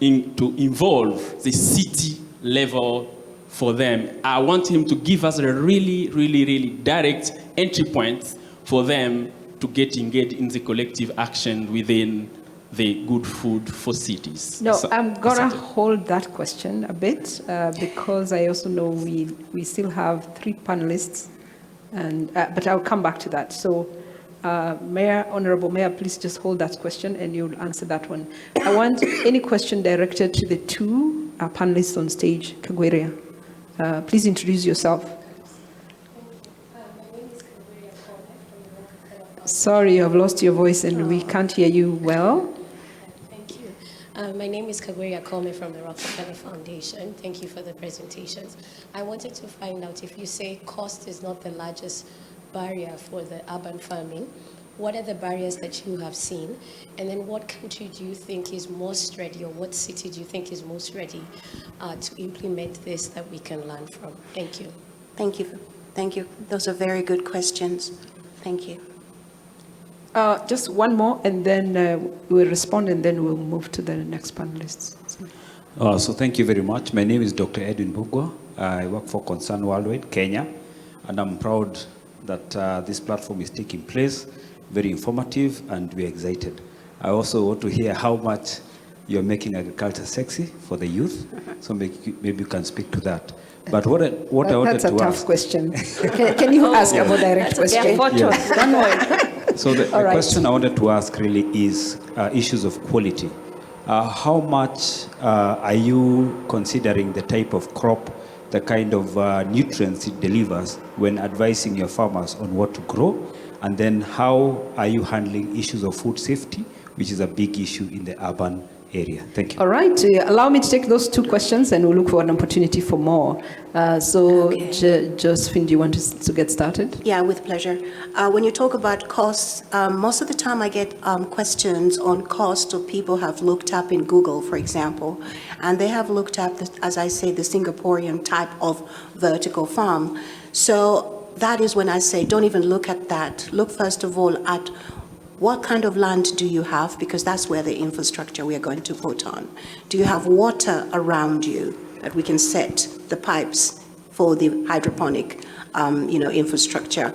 involve the city level for them? I want him to give us a really direct entry point for them to get engaged in the collective action within the good food for cities. No, I'm gonna hold that question a bit because I also know we still have 3 panelists, and but I'll come back to that. So, Mayor, Honorable Mayor, please just hold that question and you'll answer that one. I want any question directed to the 2 panelists on stage. Kagweria, please introduce yourself. Sorry, I've lost your voice and we can't hear you well. Thank you. My name is Kagweria Kome from the Rockefeller Foundation. Thank you for the presentations. I wanted to find out, if you say cost is not the largest barrier for the urban farming, what are the barriers that you have seen? And then what country do you think is most ready, or what city do you think is most ready to implement this that we can learn from? Thank you. Thank you. Thank you. Those are very good questions. Thank you. Just one more, and then we'll respond, and then we'll move to the next panelists. So thank you very much. My name is Dr. Edwin Bugwa. I work for Concern Worldwide, Kenya, and I'm proud that this platform is taking place. Very informative, and we're excited. I also want to hear how much you're making agriculture sexy for the youth, so maybe you can speak to that. But what I wanted to ask... That's a tough question. Can you ask a more direct question? Yeah. One more. So the question I wanted to ask really is issues of quality. How much are you considering the type of crop, the kind of nutrients it delivers when advising your farmers on what to grow? And then how are you handling issues of food safety, which is a big issue in the urban area? Thank you. All right. Allow me to take those 2 questions, and we'll look for an opportunity for more. Josephine, do you want to get started? Yeah, with pleasure. When you talk about costs, most of the time I get questions on cost of people have looked up in Google, for example, and they have looked up, as I say, the Singaporean type of vertical farm. So that is when I say, don't even look at that. Look, first of all, at what kind of land do you have? Because that's where the infrastructure we are going to put on. Do you have water around you that we can set the pipes for the hydroponic, infrastructure?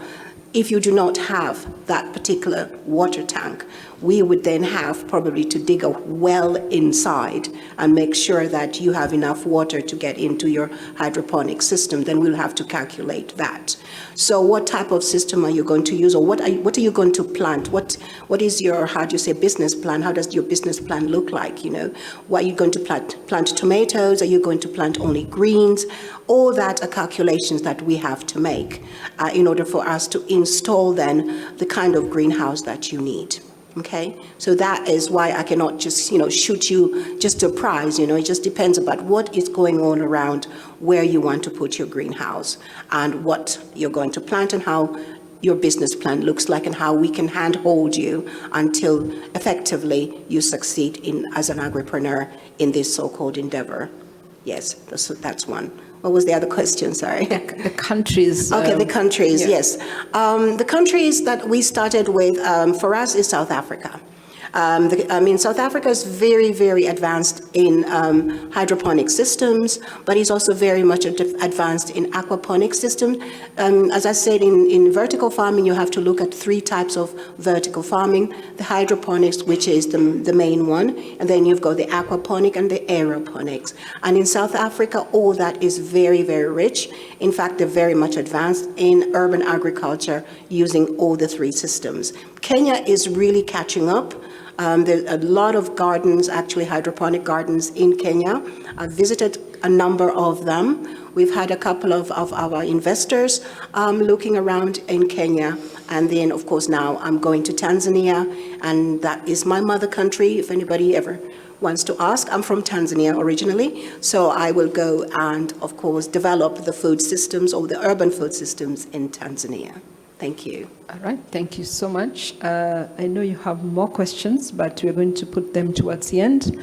If you do not have that particular water tank, we would then have probably to dig a well inside and make sure that you have enough water to get into your hydroponic system. Then we'll have to calculate that. So what type of system are you going to use, or what are you going to plant? What is your, business plan? How does your business plan look like? What are you going to plant tomatoes? Are you going to plant only greens? All that are calculations that we have to make in order for us to install then the kind of greenhouse that you need. Okay, so that is why I cannot just, shoot you just a prize. It just depends about what is going on around where you want to put your greenhouse and what you're going to plant and how your business plan looks like and how we can handhold you until effectively you succeed as an agripreneur in this so-called endeavor. Yes, that's one. What was the other question? Sorry. The countries. Okay, the countries, yeah. yes. The countries that we started with, for us, is South Africa. South Africa is very, very advanced in hydroponic systems, but it's also very much advanced in aquaponic systems. As I said, in vertical farming, you have to look at 3 types of vertical farming. The hydroponics, which is the main one, and then you've got the aquaponic and the aeroponics. And in South Africa, all that is very, very rich. In fact, they're very much advanced in urban agriculture using all the 3 systems. Kenya is really catching up. There are a lot of gardens, actually hydroponic gardens in Kenya. I've visited a number of them. We've had a couple of our investors looking around in Kenya. And then, of course, now I'm going to Tanzania, and that is my mother country, if anybody ever wants to ask. I'm from Tanzania originally, so I will go and, of course, develop the food systems or the urban food systems in Tanzania. Thank you. All right, thank you so much. I know you have more questions, but we're going to put them towards the end.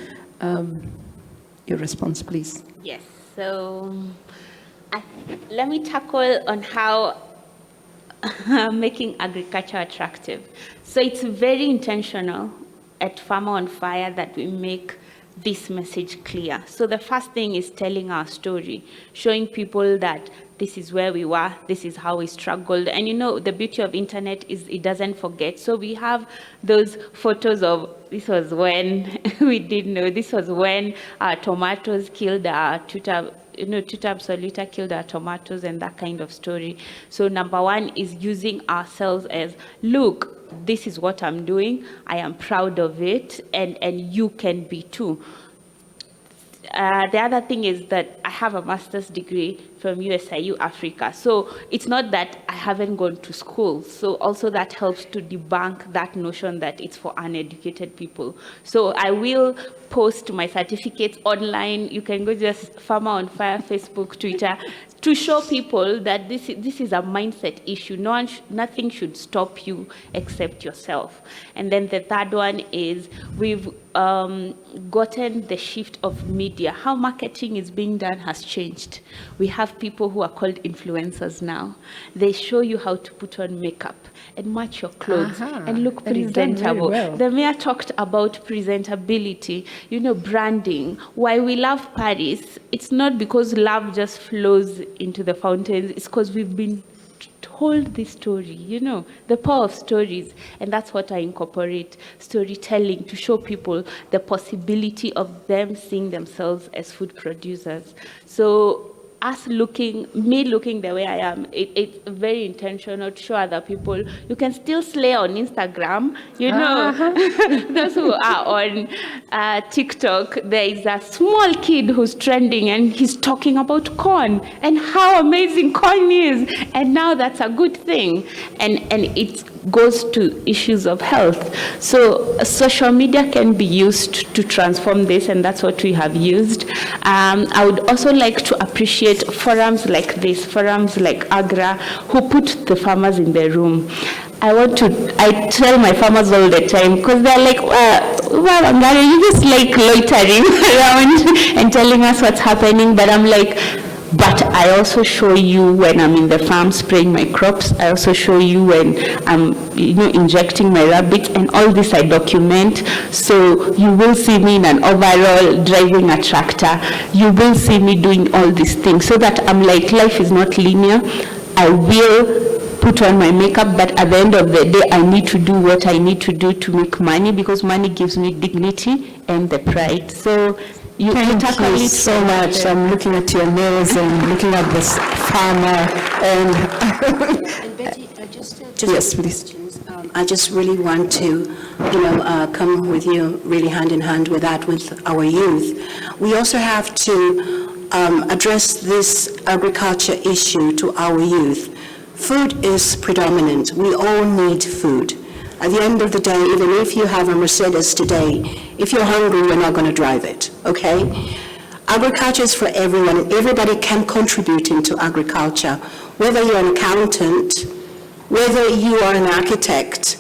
Your response, please. Yes, so let me tackle on how making agriculture attractive. So it's very intentional at Farmer on Fire that we make this message clear. So the first thing is telling our story, showing people that this is where we were, this is how we struggled. And you know, the beauty of internet is it doesn't forget. So we have those photos of, this was when we didn't know, this was when our tomatoes killed our tuta absoluta killed our tomatoes, and that kind of story. So number one is using ourselves as, look, this is what I'm doing, I am proud of it, and you can be too. The other thing is that I have a master's degree from USIU Africa. So it's not that I haven't gone to school. So also that helps to debunk that notion that it's for uneducated people. So I will post my certificates online. You can go just Farmer on Fire, Facebook, Twitter, to show people that this is a mindset issue. Nothing should stop you except yourself. And then the third one is we've gotten the shift of media. How marketing is being done has changed. We have people who are called influencers now. They show you how to put on makeup and match your clothes and look presentable. Well. The mayor talked about presentability, branding. Why we love Paris, it's not because love just flows into the fountains, it's because we've been told this story, the power of stories. And that's what I incorporate, storytelling, to show people the possibility of them seeing themselves as food producers. So me looking the way I am, it's very intentional to show other people you can still slay on Instagram. Those who are on TikTok, there is a small kid who's trending and he's talking about corn and how amazing corn is, and now that's a good thing, and it goes to issues of health. So social media can be used to transform this, and that's what we have used. I would also like to appreciate forums like this, forums like Agra, who put the farmers in the room. I tell my farmers all the time, because they're like, well, you just like loitering around and telling us what's happening, but I'm like, but I also show you when I'm in the farm spraying my crops. I also show you when I'm, injecting my rabbits, and all this I document. So you will see me in an overall driving a tractor. You will see me doing all these things, so that I'm like, life is not linear. I will put on my makeup, but at the end of the day, I need to do what I need to do to make money, because money gives me dignity and the pride. So Thank you so much. I'm looking at your nails and looking at this farmer. And Betty, just yes, please. I just really want to, come with you really hand in hand with that, with our youth. We also have to address this agriculture issue to our youth. Food is predominant. We all need food. At the end of the day, even if you have a Mercedes today, if you're hungry, you're not going to drive it, okay? Agriculture is for everyone, and everybody can contribute into agriculture. Whether you're an accountant, Whether you are an architect,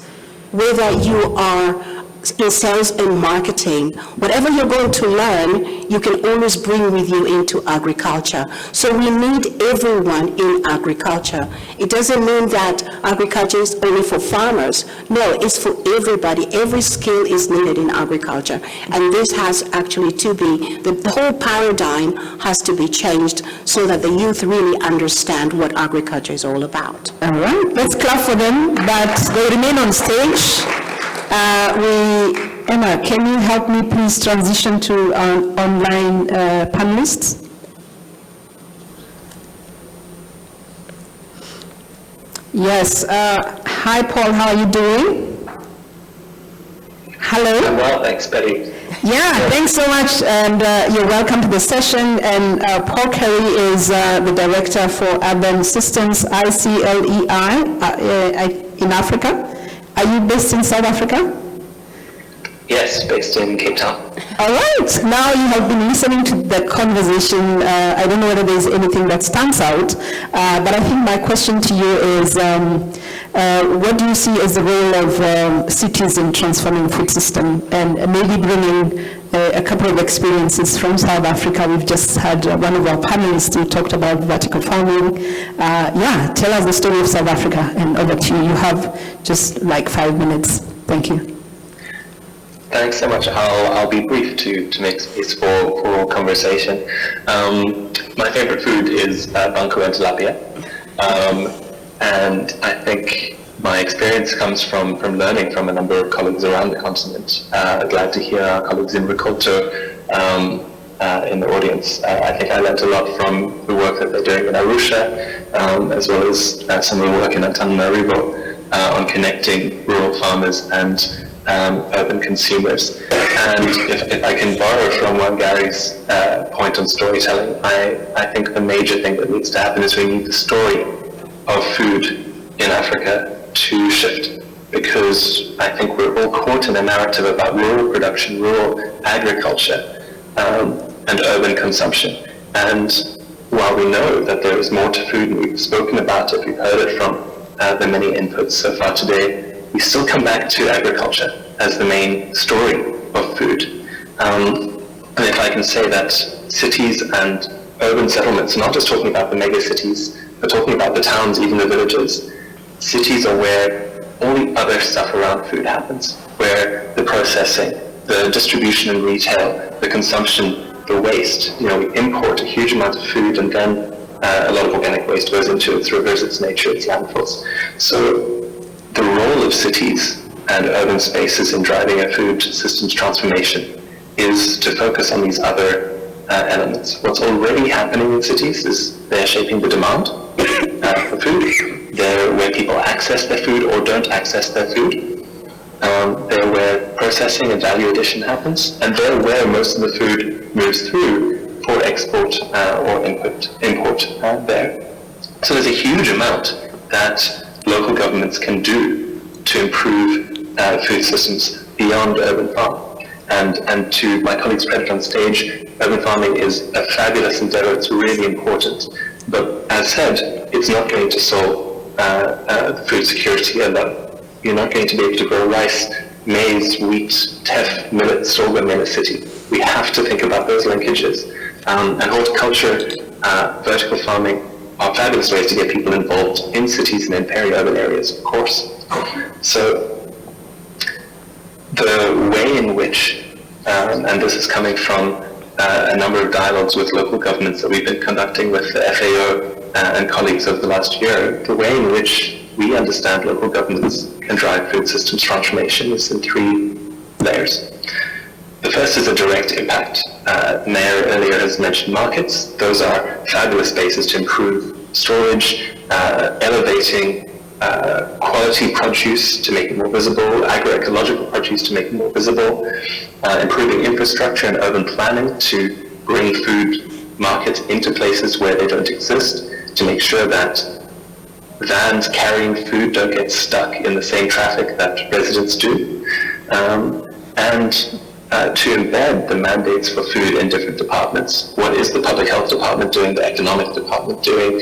whether you are in sales and marketing, whatever you're going to learn, you can always bring with you into agriculture. So we need everyone in agriculture. It doesn't mean that agriculture is only for farmers. No, it's for everybody. Every skill is needed in agriculture. And this has actually to be, the whole paradigm has to be changed so that the youth really understand what agriculture is all about. All right, let's clap for them, but they remain on stage. Emma, can you help me please transition to online panelists? Yes, hi Paul, how are you doing? Hello? I'm well, thanks, Betty. Yeah, thanks so much, and you're welcome to the session. And Paul Kelly is the Director for Urban Systems, ICLEI, in Africa. Are you based in South Africa? Yes, based in Cape Town. All right. Now you have been listening to the conversation. I don't know whether there's anything that stands out, but I think my question to you is, what do you see as the role of cities in transforming food system, and maybe bringing a couple of experiences from South Africa? We've just had one of our panelists who talked about vertical farming. Yeah, tell us the story of South Africa, and over to you. You have just like 5 minutes. Thank you. Thanks so much. I'll be brief to make space for conversation. My favorite food is banku and tilapia. And I think my experience comes from learning from a number of colleagues around the continent. Glad to hear our colleagues in Ricotta in the audience. I think I learned a lot from the work that they're doing in Arusha, as well as some of the work in Antananarivo on connecting rural farmers and urban consumers. And if I can borrow from Wangary's point on storytelling, I think the major thing that needs to happen is we need the story of food in Africa to shift, because I think we're all caught in a narrative about rural production, rural agriculture, and urban consumption. And while we know that there is more to food, and we've spoken about it, we've heard it from the many inputs so far today, we still come back to agriculture as the main story of food. And if I can say that cities and urban settlements, not just talking about the mega cities, but talking about the towns, even the villages, cities are where all the other stuff around food happens, where the processing, the distribution and retail, the consumption, the waste. You know, we import a huge amount of food, and then a lot of organic waste goes into its rivers, its nature, its landfills. So the role of cities and urban spaces in driving a food systems transformation is to focus on these other elements. What's already happening in cities is they're shaping the demand for food. They're where people access their food or don't access their food. They're where processing and value addition happens, and they're where most of the food moves through for export or import there. So there's a huge amount that local governments can do to improve food systems beyond urban farm. And to my colleagues present on stage, urban farming is a fabulous endeavor. It's really important. But as said, it's not going to solve food security alone. You're not going to be able to grow rice, maize, wheat, teff, millet, sorghum in a city. We have to think about those linkages. And horticulture, vertical farming are fabulous ways to get people involved in cities and in peri-urban areas, of course. So the way in which, and this is coming from a number of dialogues with local governments that we've been conducting with the FAO and colleagues over the last year, the way in which we understand local governments can drive food systems transformation is in 3 layers. The first is a direct impact. Mayor earlier has mentioned markets. Those are fabulous spaces to improve storage, elevating quality produce to make it more visible, agroecological produce to make it more visible, improving infrastructure and urban planning to bring food markets into places where they don't exist, to make sure that vans carrying food don't get stuck in the same traffic that residents do, and to embed the mandates for food in different departments. What is the public health department doing, the economic department doing,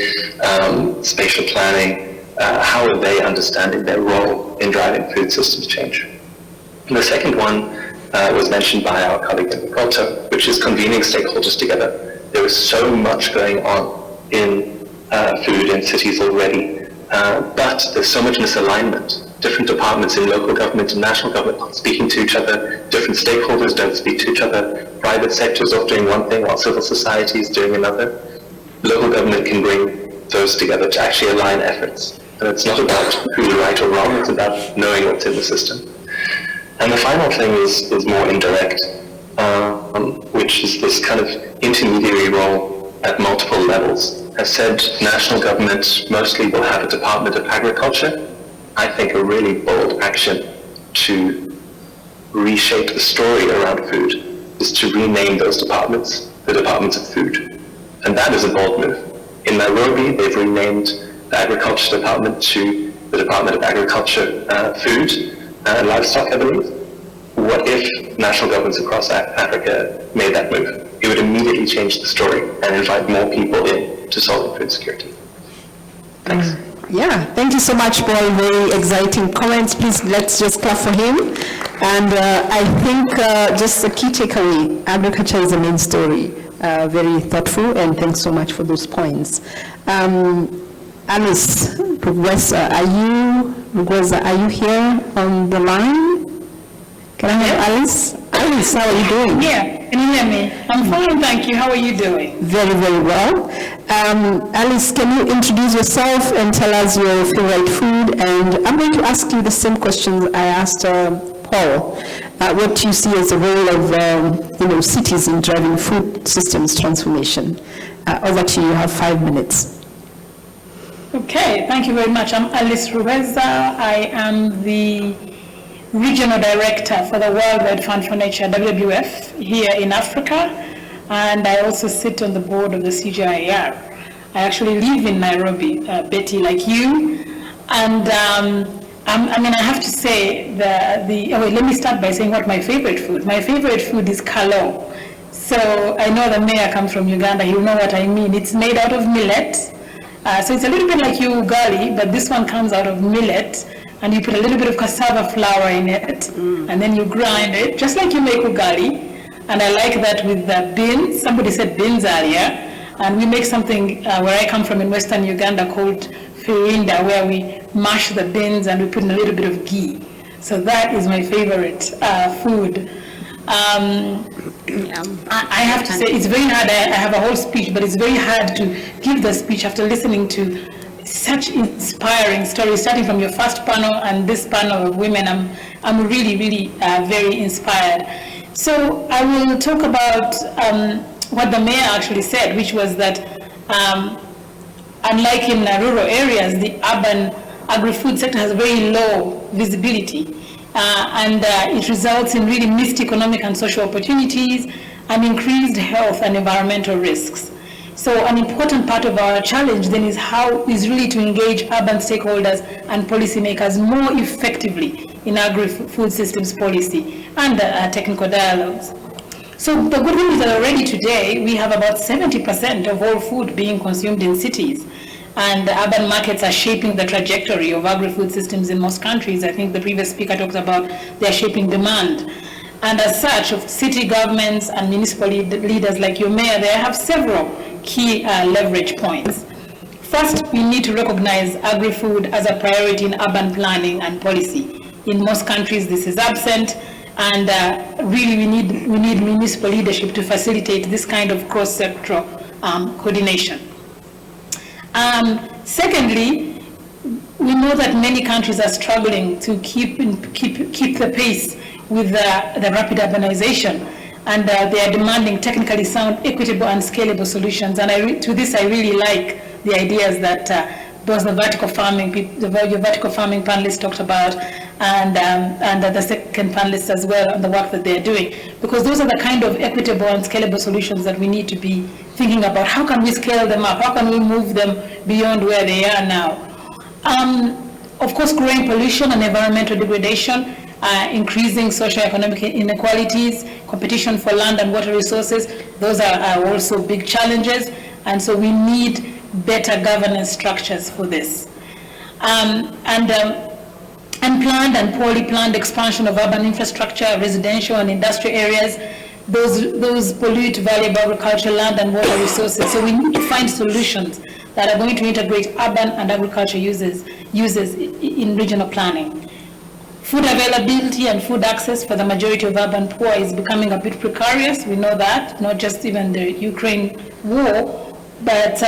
spatial planning, how are they understanding their role in driving food systems change? And the second one was mentioned by our colleague in Rokoto, which is convening stakeholders together. There is so much going on in food in cities already, but there's so much misalignment. Different departments in local government and national government not speaking to each other, different stakeholders don't speak to each other, private sectors off doing one thing while civil society is doing another. Local government can bring those together to actually align efforts. And it's not about who's right or wrong, it's about knowing what's in the system. And the final thing is more indirect, which is this kind of intermediary role at multiple levels. As said, national government mostly will have a Department of Agriculture. I think a really bold action to reshape the story around food is to rename those departments the Departments of Food. And that is a bold move. In Nairobi, they've renamed the Agriculture Department to the Department of Agriculture, Food and Livestock, I believe. What if national governments across Africa made that move? It would immediately change the story and invite more people in to solving food security. Thanks. Yeah, thank you so much, Paul. Very exciting comments. Please, let's just clap for him. And I think just the key takeaway, agriculture is the main story. Very thoughtful, and thanks so much for those points. Alice Rugwesa, are you here on the line? Can I have Alice? Alice, how are you doing? Yeah, can you hear me? I'm fine, thank you. How are you doing? Very, very well. Alice, can you introduce yourself and tell us your favorite food? And I'm going to ask you the same questions I asked Paul. What do you see as the role of cities in driving food systems transformation? Over to you. You have 5 minutes. Okay, thank you very much. I'm Alice Rugwesa. I am the Regional Director for the World Wide Fund for Nature, WWF, here in Africa, and I also sit on the board of the CGIAR. I actually live in Nairobi, Betty, like you, and I have to say let me start by saying what my favorite food. My favorite food is kalo. So I know the mayor comes from Uganda, he'll know what I mean. It's made out of millet, so it's a little bit like ugali, but this one comes out of millet. And you put a little bit of cassava flour in it, and then you grind it, just like you make ugali. And I like that with the beans. Somebody said beans earlier. And we make something where I come from in Western Uganda called firinda, where we mash the beans and we put in a little bit of ghee. So that is my favorite food. I have to say, it's very hard. I have a whole speech, but it's very hard to give the speech after listening to such inspiring stories, starting from your first panel and this panel of women. I'm really, really very inspired. So I will talk about what the mayor actually said, which was that unlike in rural areas, the urban agri-food sector has very low visibility, and it results in really missed economic and social opportunities and increased health and environmental risks. So an important part of our challenge then is really to engage urban stakeholders and policymakers more effectively in agri-food systems policy and technical dialogues. So the good news is that already today we have about 70% of all food being consumed in cities, and urban markets are shaping the trajectory of agri-food systems in most countries. I think the previous speaker talked about they're shaping demand. And as such, of city governments and municipal leaders like your mayor, they have several key leverage points. First, we need to recognize agri-food as a priority in urban planning and policy. In most countries, this is absent, and really we need municipal leadership to facilitate this kind of cross-sectoral coordination. Secondly, we know that many countries are struggling to keep the pace with the rapid urbanization, and they are demanding technically sound, equitable, and scalable solutions. And to this, I really like the ideas that both the vertical farming panelists talked about, and the second panelist as well, on the work that they are doing, because those are the kind of equitable and scalable solutions that we need to be thinking about. How can we scale them up? How can we move them beyond where they are now? Of course, growing pollution and environmental degradation, increasing socio-economic inequalities, competition for land and water resources, those are also big challenges, and so we need better governance structures for this. And planned and poorly planned expansion of urban infrastructure, residential and industrial areas, those pollute valuable agricultural land and water resources. So we need to find solutions that are going to integrate urban and agriculture uses in regional planning. Food availability and food access for the majority of urban poor is becoming a bit precarious. We know that, not just even the Ukraine war, but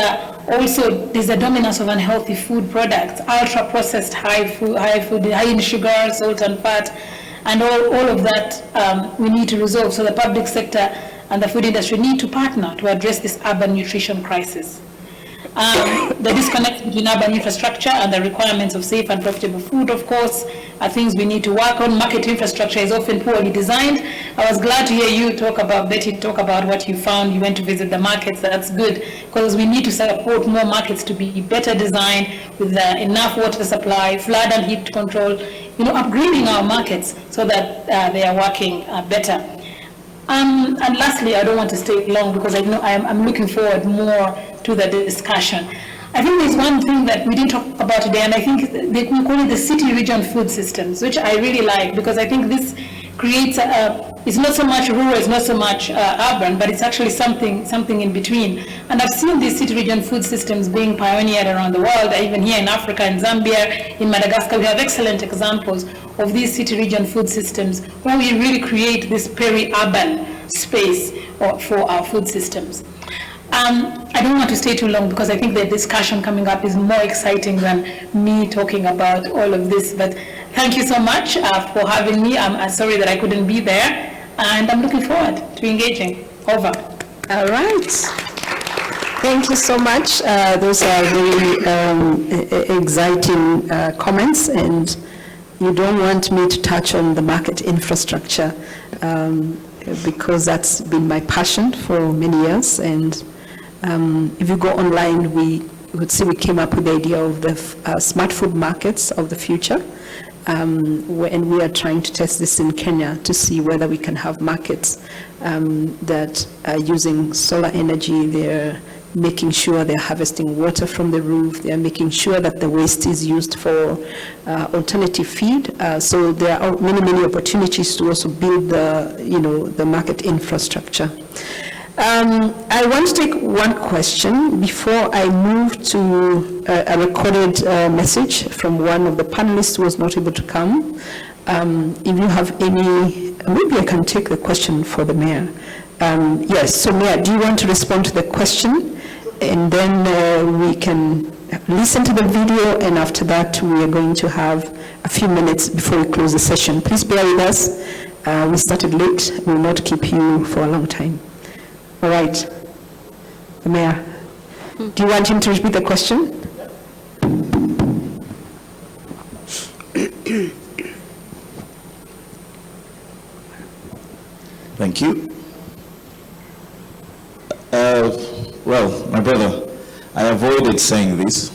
also there's a dominance of unhealthy food products, ultra-processed, high in sugar, salt and fat, and all of that we need to resolve. So the public sector and the food industry need to partner to address this urban nutrition crisis. The disconnect between urban infrastructure and the requirements of safe and profitable food, of course, are things we need to work on. Market infrastructure is often poorly designed. I was glad to hear you Betty talk about what you found. You went to visit the markets. That's good, because we need to support more markets to be better designed with enough water supply, flood and heat control, upgrading our markets so that they are working better. And lastly, I don't want to stay long because I know I'm looking forward more to the discussion. I think there's one thing that we didn't talk about today, and I think we call it the city-region food systems, which I really like, because I think this creates it's not so much rural, it's not so much urban, but it's actually something in between. And I've seen these city-region food systems being pioneered around the world, even here in Africa, in Zambia, in Madagascar. We have excellent examples of these city-region food systems where we really create this peri-urban space for our food systems. I don't want to stay too long because I think the discussion coming up is more exciting than me talking about all of this. But thank you so much for having me. I'm sorry that I couldn't be there, and I'm looking forward to engaging. Over. All right. Thank you so much. Those are very exciting comments, and you don't want me to touch on the market infrastructure because that's been my passion for many years. And if you go online, we would see we came up with the idea of the smart food markets of the future. And we are trying to test this in Kenya to see whether we can have markets that are using solar energy. They're making sure they're harvesting water from the roof. They're making sure that the waste is used for alternative feed. So there are many opportunities to also build the market infrastructure. I want to take one question before I move to a recorded message from one of the panelists who was not able to come. If you have any, maybe I can take the question for the mayor. Yes, so Mayor, do you want to respond to the question? And then we can listen to the video, and after that we are going to have a few minutes before we close the session. Please bear with us. We started late. We will not keep you for a long time. All right. The Mayor, do you want him to repeat the question? Thank you. Well, my brother, I avoided saying this.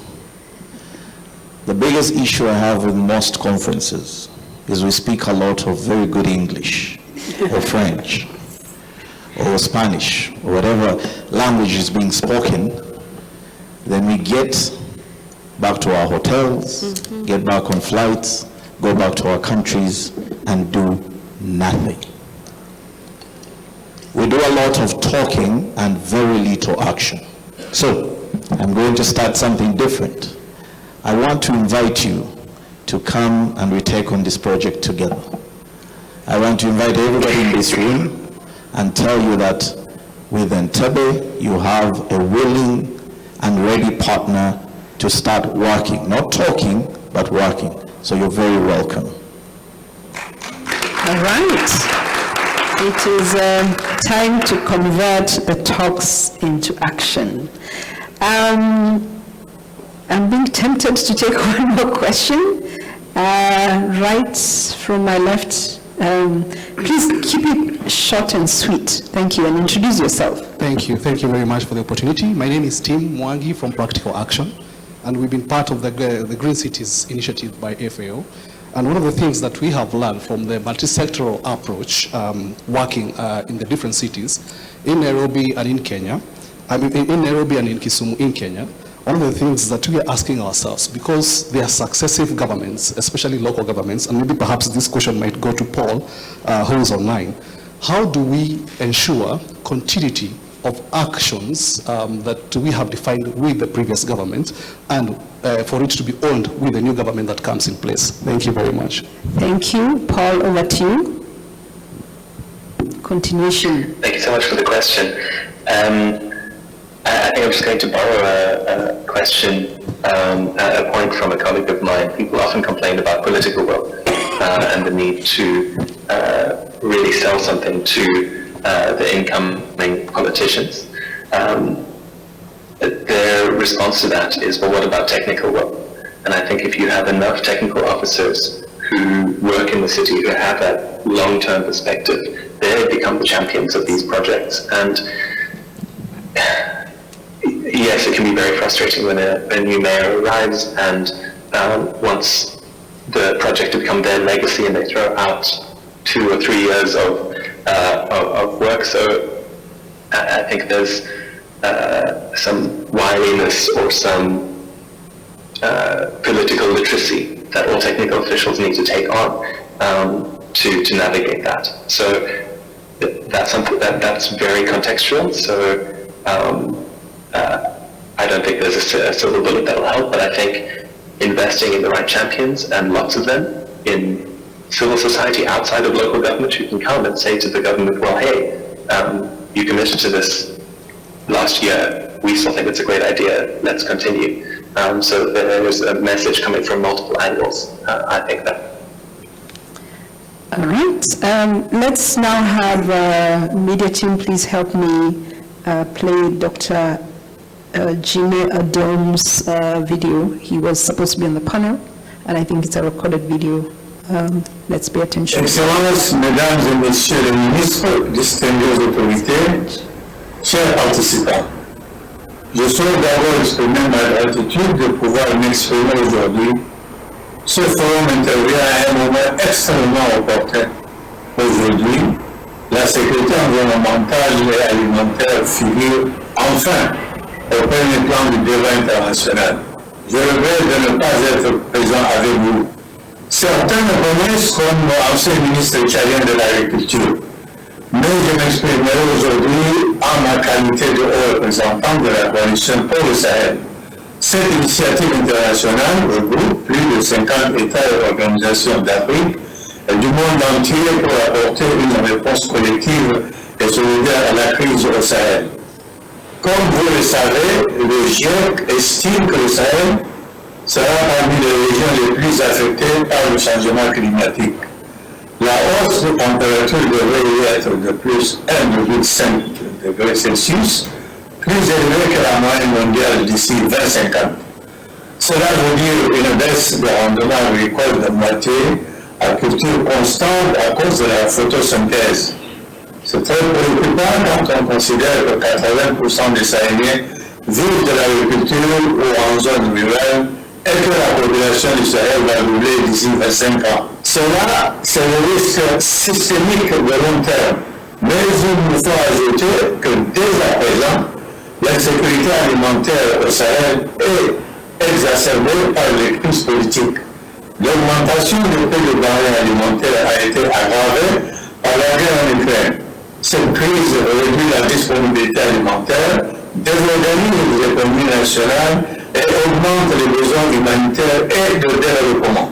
The biggest issue I have with most conferences is we speak a lot of very good English or French or Spanish or whatever language is being spoken. Then we get back to our hotels, get back on flights, go back to our countries and do nothing. We do a lot of talking and very little action. So, I'm going to start something different. I want to invite you to come and we take on this project together. I want to invite everybody in this room and tell you that with Entebbe, you have a willing and ready partner to start working. Not talking, but working. So you're very welcome. All right. It is time to convert the talks into action. I'm being tempted to take one more question. Right from my left. Please keep it short and sweet. Thank you, and introduce yourself. Thank you. Thank you very much for the opportunity. My name is Tim Mwangi from Practical Action, and we've been part of the Green Cities initiative by FAO. And one of the things that we have learned from the multi-sectoral approach, working in the different cities, in Nairobi and in Kenya, in Nairobi and in Kisumu in Kenya, one of the things that we are asking ourselves, because there are successive governments, especially local governments, and maybe perhaps this question might go to Paul, who is online, how do we ensure continuity of actions that we have defined with the previous government and for it to be owned with the new government that comes in place? Thank you very much. Thank you. Paul, over to you. Continuation. Thank you so much for the question. I think I'm just going to borrow a question, a point from a colleague of mine. People often complain about political will and the need to really sell something to the incoming politicians. Their response to that is, well, what about technical will? And I think if you have enough technical officers who work in the city, who have that long-term perspective, they become the champions of these projects. And yes, it can be very frustrating when a new mayor arrives and wants the project to become their legacy and they throw out 2 or 3 years of work. So I think there's some wiliness or some political literacy that all technical officials need to take on to navigate that. So that's something that's very contextual. So I don't think there's a silver bullet that will help, but I think investing in the right champions, and lots of them in civil society outside of local government, who can come and say to the government, well, hey, you committed to this last year, we still think it's a great idea, let's continue. So there is a message coming from multiple angles, I think that. All right, let's now have media team, please help me play Dr. Jimmy Adom's video. He was supposed to be on the panel, and I think it's a recorded video. Let's pay attention. Excellences, Mesdames et Messieurs les ministres, distingués autorités, chers participants, je souhaite d'abord exprimer ma gratitude de pouvoir m'exprimer aujourd'hui. Ce forum intervient à un moment extrêmement opportun. Aujourd'hui, la sécurité environnementale et alimentaire figure enfin au premier plan du débat international. Je regrette de ne pas être présent avec vous. Certains me connaissent comme ancien ministre tchadien de l'Agriculture, mais je m'exprimerai aujourd'hui en ma qualité de haut représentant de la coalition pour le Sahel. Cette initiative internationale regroupe plus de 50 États et organisations d'Afrique et du monde entier pour apporter une réponse collective et solidaire à la crise au Sahel. Comme vous le savez, le GIEC estime que le Sahel sera parmi les régions les plus affectées par le changement climatique. La hausse de température devrait être de plus 1,5 degrés Celsius, plus élevée que la moyenne mondiale d'ici 2050. Cela veut dire une baisse de rendement agricole de moitié à culture constante à cause de la photosynthèse. C'est très préoccupant quand on considère que 80% des Sahéliens vivent de l'agriculture ou en zone rurale et que la population du Sahel va doubler d'ici 25 ans. Cela, c'est le risque systémique de long terme. Mais il nous faut ajouter que dès à présent, l'insécurité alimentaire au Sahel est exacerbée par les crises politiques. L'augmentation du prix des denrées alimentaires a été aggravée par la guerre en Ukraine. Cette crise réduit la disponibilité alimentaire, désorganise les économies nationales et augmente les besoins humanitaires et de développement.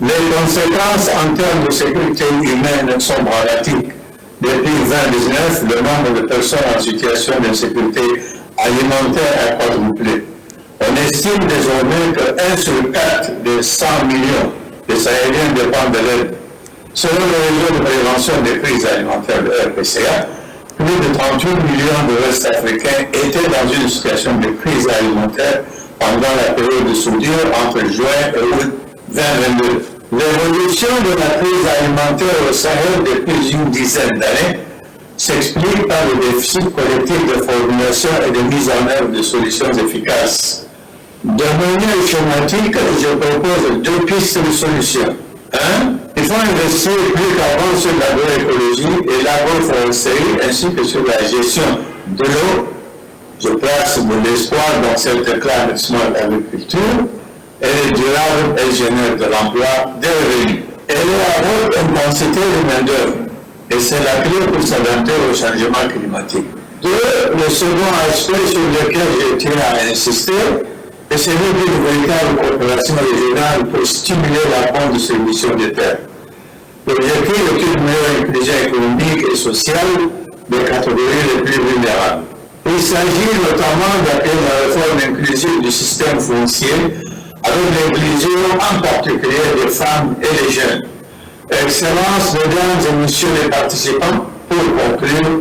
Les conséquences en termes de sécurité humaine sont dramatiques. Depuis 2019, le nombre de personnes en situation d'insécurité alimentaire a quadruplé. On estime désormais que 1 sur 4 des 100 millions de Sahéliens dépendent de l'aide. Selon le réseau de prévention des crises alimentaires de RPCA, plus de 38 millions de West-Africains étaient dans une situation de crise alimentaire pendant la période de soudure entre juin et août 2022. L'évolution de la crise alimentaire au Sahel depuis une dizaine d'années s'explique par le déficit collectif de formulation et de mise en œuvre de solutions efficaces. De manière schématique, je propose 2 pistes de solutions. 1. Il faut investir plus qu'avant sur l'agroécologie et l'agroforesterie ainsi que sur la gestion de l'eau Je place de l'espoir dans cette climate smart agriculture. Elle est durable, elle génère de l'emploi, des revenus. Elle est à haute intensité de main-d'œuvre et c'est la clé pour s'adapter au changement climatique. Le second aspect sur lequel je tiens à insister est celui d'une véritable coopération régionale pour stimuler la bonne distribution des terres. L'objectif est une meilleure inclusion économique et sociale des catégories les plus vulnérables. Il s'agit notamment d'appeler la réforme inclusive du système foncier avec l'inclusion en particulier des femmes et des jeunes. Excellences, mesdames et messieurs les participants, pour conclure,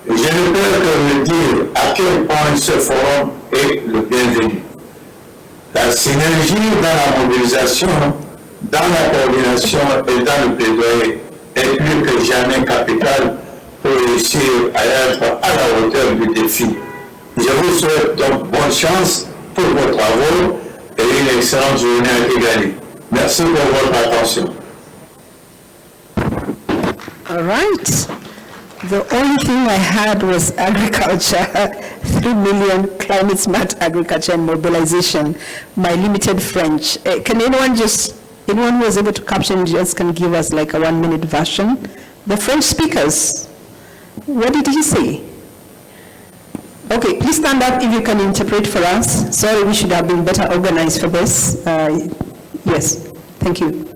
je ne peux que vous dire à quel point ce forum est le bienvenu. La synergie dans la mobilisation, dans la coordination et dans le plaidoyer est plus que jamais capitale pour réussir à être à la hauteur du défi. Je vous souhaite donc bonne chance pour vos travaux et une excellente journée à Kigali. Merci pour votre attention. All right. The only thing I had was agriculture, 3 million climate smart agriculture and mobilization, my limited French. Can anyone who was able to caption just can give us like a 1-minute version? The French speakers, what did he say? Okay, please stand up if you can interpret for us. Sorry, we should have been better organized for this. Yes, thank you.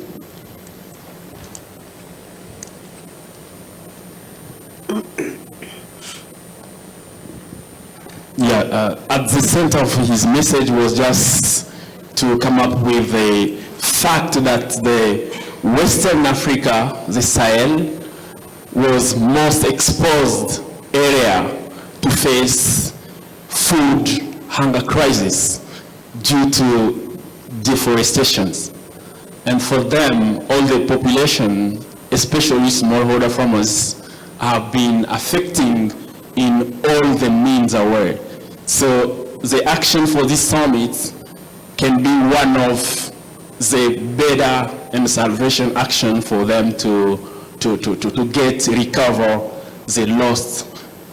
At the center of his message was just to come up with the fact that the Western Africa, the Sahel, was most exposed area to face food hunger crisis due to deforestation. And for them, all the population, especially smallholder farmers, have been affecting in all the means aware. So the action for this summit can be one of the better and salvation action for them to recover the lost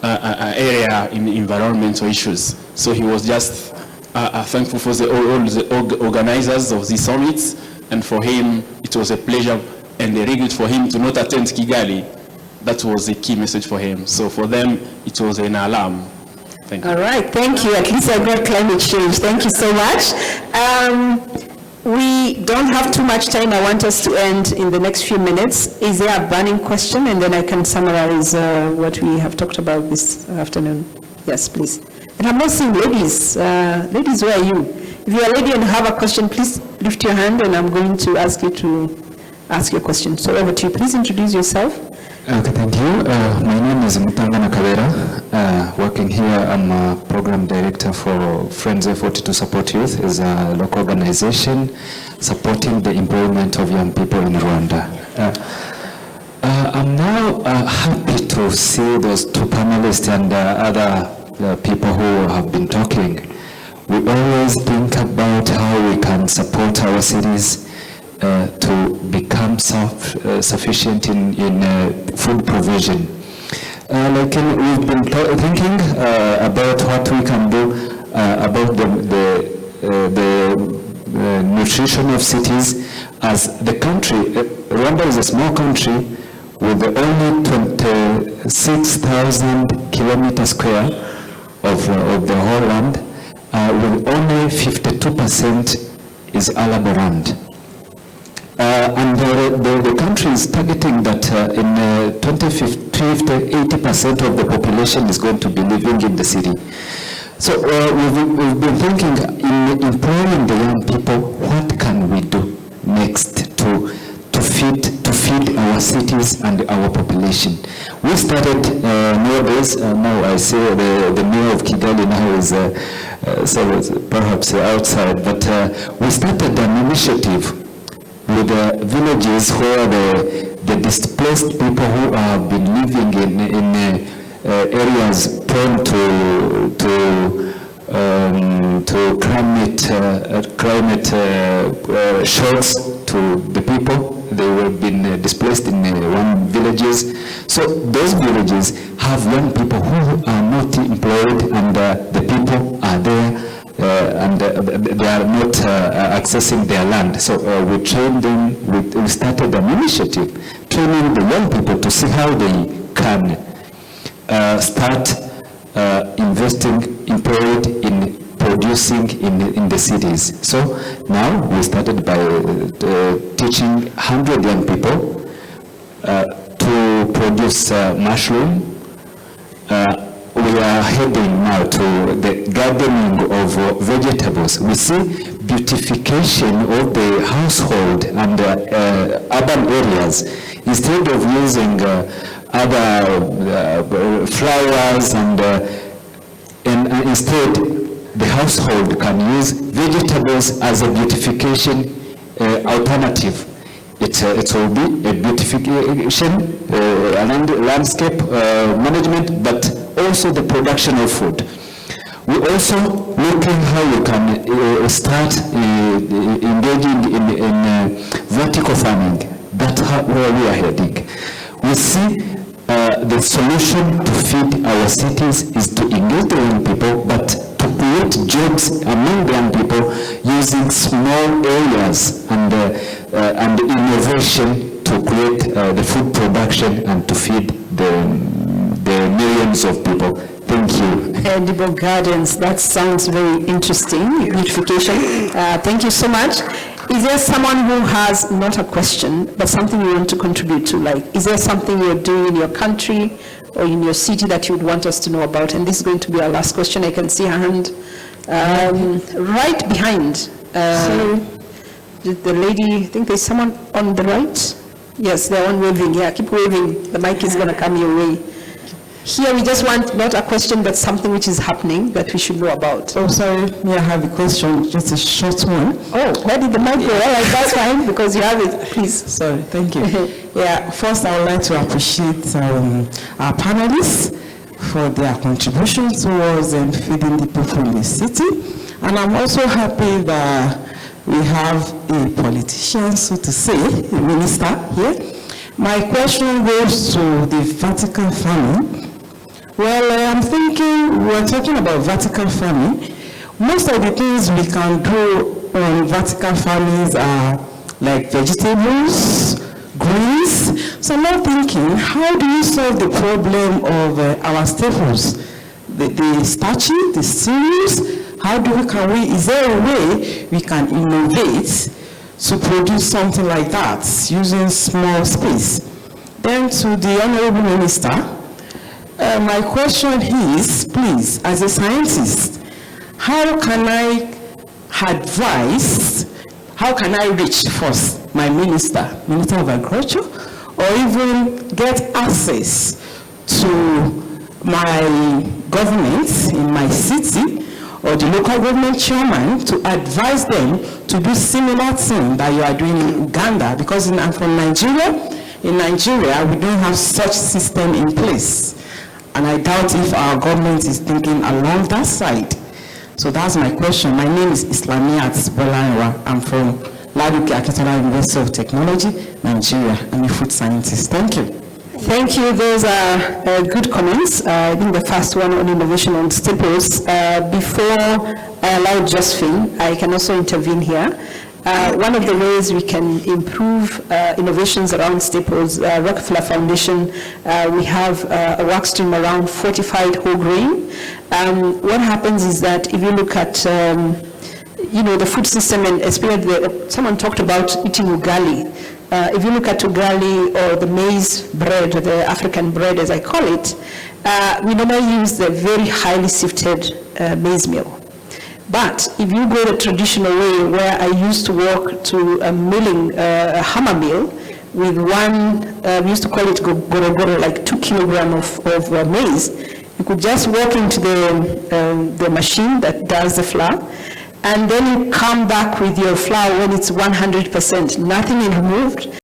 area in environmental issues. So he was just thankful for all the organizers of the summits, and for him it was a pleasure and a regret for him to not attend Kigali. That was the key message for him. So for them, it was an alarm. Thank you. All right, thank you. At least I got climate change. Thank you so much. We don't have too much time. I want us to end in the next few minutes. Is there a burning question? And then I can summarize what we have talked about this afternoon. Yes, please. And I'm not seeing ladies. Ladies, where are you? If you're a lady and have a question, please lift your hand and I'm going to ask you to ask your question. So over to you. Please introduce yourself. Okay, thank you. My name is Mutangana Kavera. Working here, I'm a program director for Friends Effort to Support Youth. It's a local organization supporting the employment of young people in Rwanda. I'm now happy to see those two panelists and other people who have been talking. We always think about how we can support our cities to become self-sufficient in food provision. We've been thinking about what we can do about the nutrition of cities as the country. Rwanda is a small country with only 26,000 kilometers square of the whole land, with only 52% is arable land. And the country is targeting that in 2050, 80% of the population is going to be living in the city. So we've been thinking in employing the young people, what can we do next to feed our cities and our population? We started nowadays, now I see the mayor of Kigali now is so perhaps outside, but we started an initiative with the villages where the displaced people who have been living in areas prone to climate shocks to the people. They were been displaced in one villages. So those villages have young people who are not employed, and the people are there and they are not accessing their land. So we trained them, we started an initiative training the young people to see how they can start investing, employed in producing in the cities. So now we started by teaching 100 young people to produce mushroom. We are heading now to the gardening of vegetables. We see beautification of the household and urban areas. Instead of using other flowers and instead the household can use vegetables as a beautification alternative. It will be a beautification, landscape management, but also the production of food. We're also looking how we can start engaging in vertical farming. That's where we are heading. We see the solution to feed our cities is to engage the young people, but to create jobs among the young people using small areas and innovation to create the food production and to feed the millions of people. Thank you. Edible gardens, that sounds very interesting. Beautification. Thank you so much. Is there someone who has not a question, but something you want to contribute to? Like, is there something you're doing in your country or in your city that you would want us to know about? And this is going to be our last question. I can see a hand right behind. The lady, I think there's someone on the right. Yes, they're on waving. Yeah, keep waving. The mic is going to come your way. Here we just want not a question, but something which is happening that we should know about. Oh, sorry, may I have a question? Just a short one. Oh, where did the mic go? All right, that's fine, because you have it, please. Sorry, thank you. Yeah, first I would like to appreciate our panelists for their contribution towards feeding the people in the city. And I'm also happy that we have a politician, so to say, a minister here. My question goes to the vertical farming. Well, I'm thinking we're talking about vertical farming. Most of the things we can do on vertical farming are like vegetables, greens. So I'm now thinking, how do you solve the problem of our staples? The starchy, the cereals, is there a way we can innovate to produce something like that using small space? Then to the Honorable Minister, my question is, please, as a scientist, how can I reach first my Minister of Agriculture, or even get access to my government in my city, or the local government chairman to advise them to do similar thing that you are doing in Uganda? Because I'm from Nigeria. In Nigeria, we don't have such system in place. And I doubt if our government is thinking along that side. So that's my question. My name is Islamiyat Bolanwa. I'm from Laduke Akitola University of Technology, Nigeria. I'm a food scientist. Thank you. Thank you. Those are good comments. I think the first one on innovation on staples. Before I allow Josephine, I can also intervene here. One of the ways we can improve innovations around staples, Rockefeller Foundation, we have a work stream around fortified whole grain. What happens is that if you look at the food system, and especially someone talked about eating ugali. If you look at ugali or the maize bread, or the African bread as I call it, we normally use the very highly sifted maize meal. But if you go the traditional way, where I used to work to a milling, a hammer mill, with we used to call it gorogoro, like 2 kilograms of maize, you could just walk into the machine that does the flour, and then you come back with your flour when it's 100%, nothing is removed,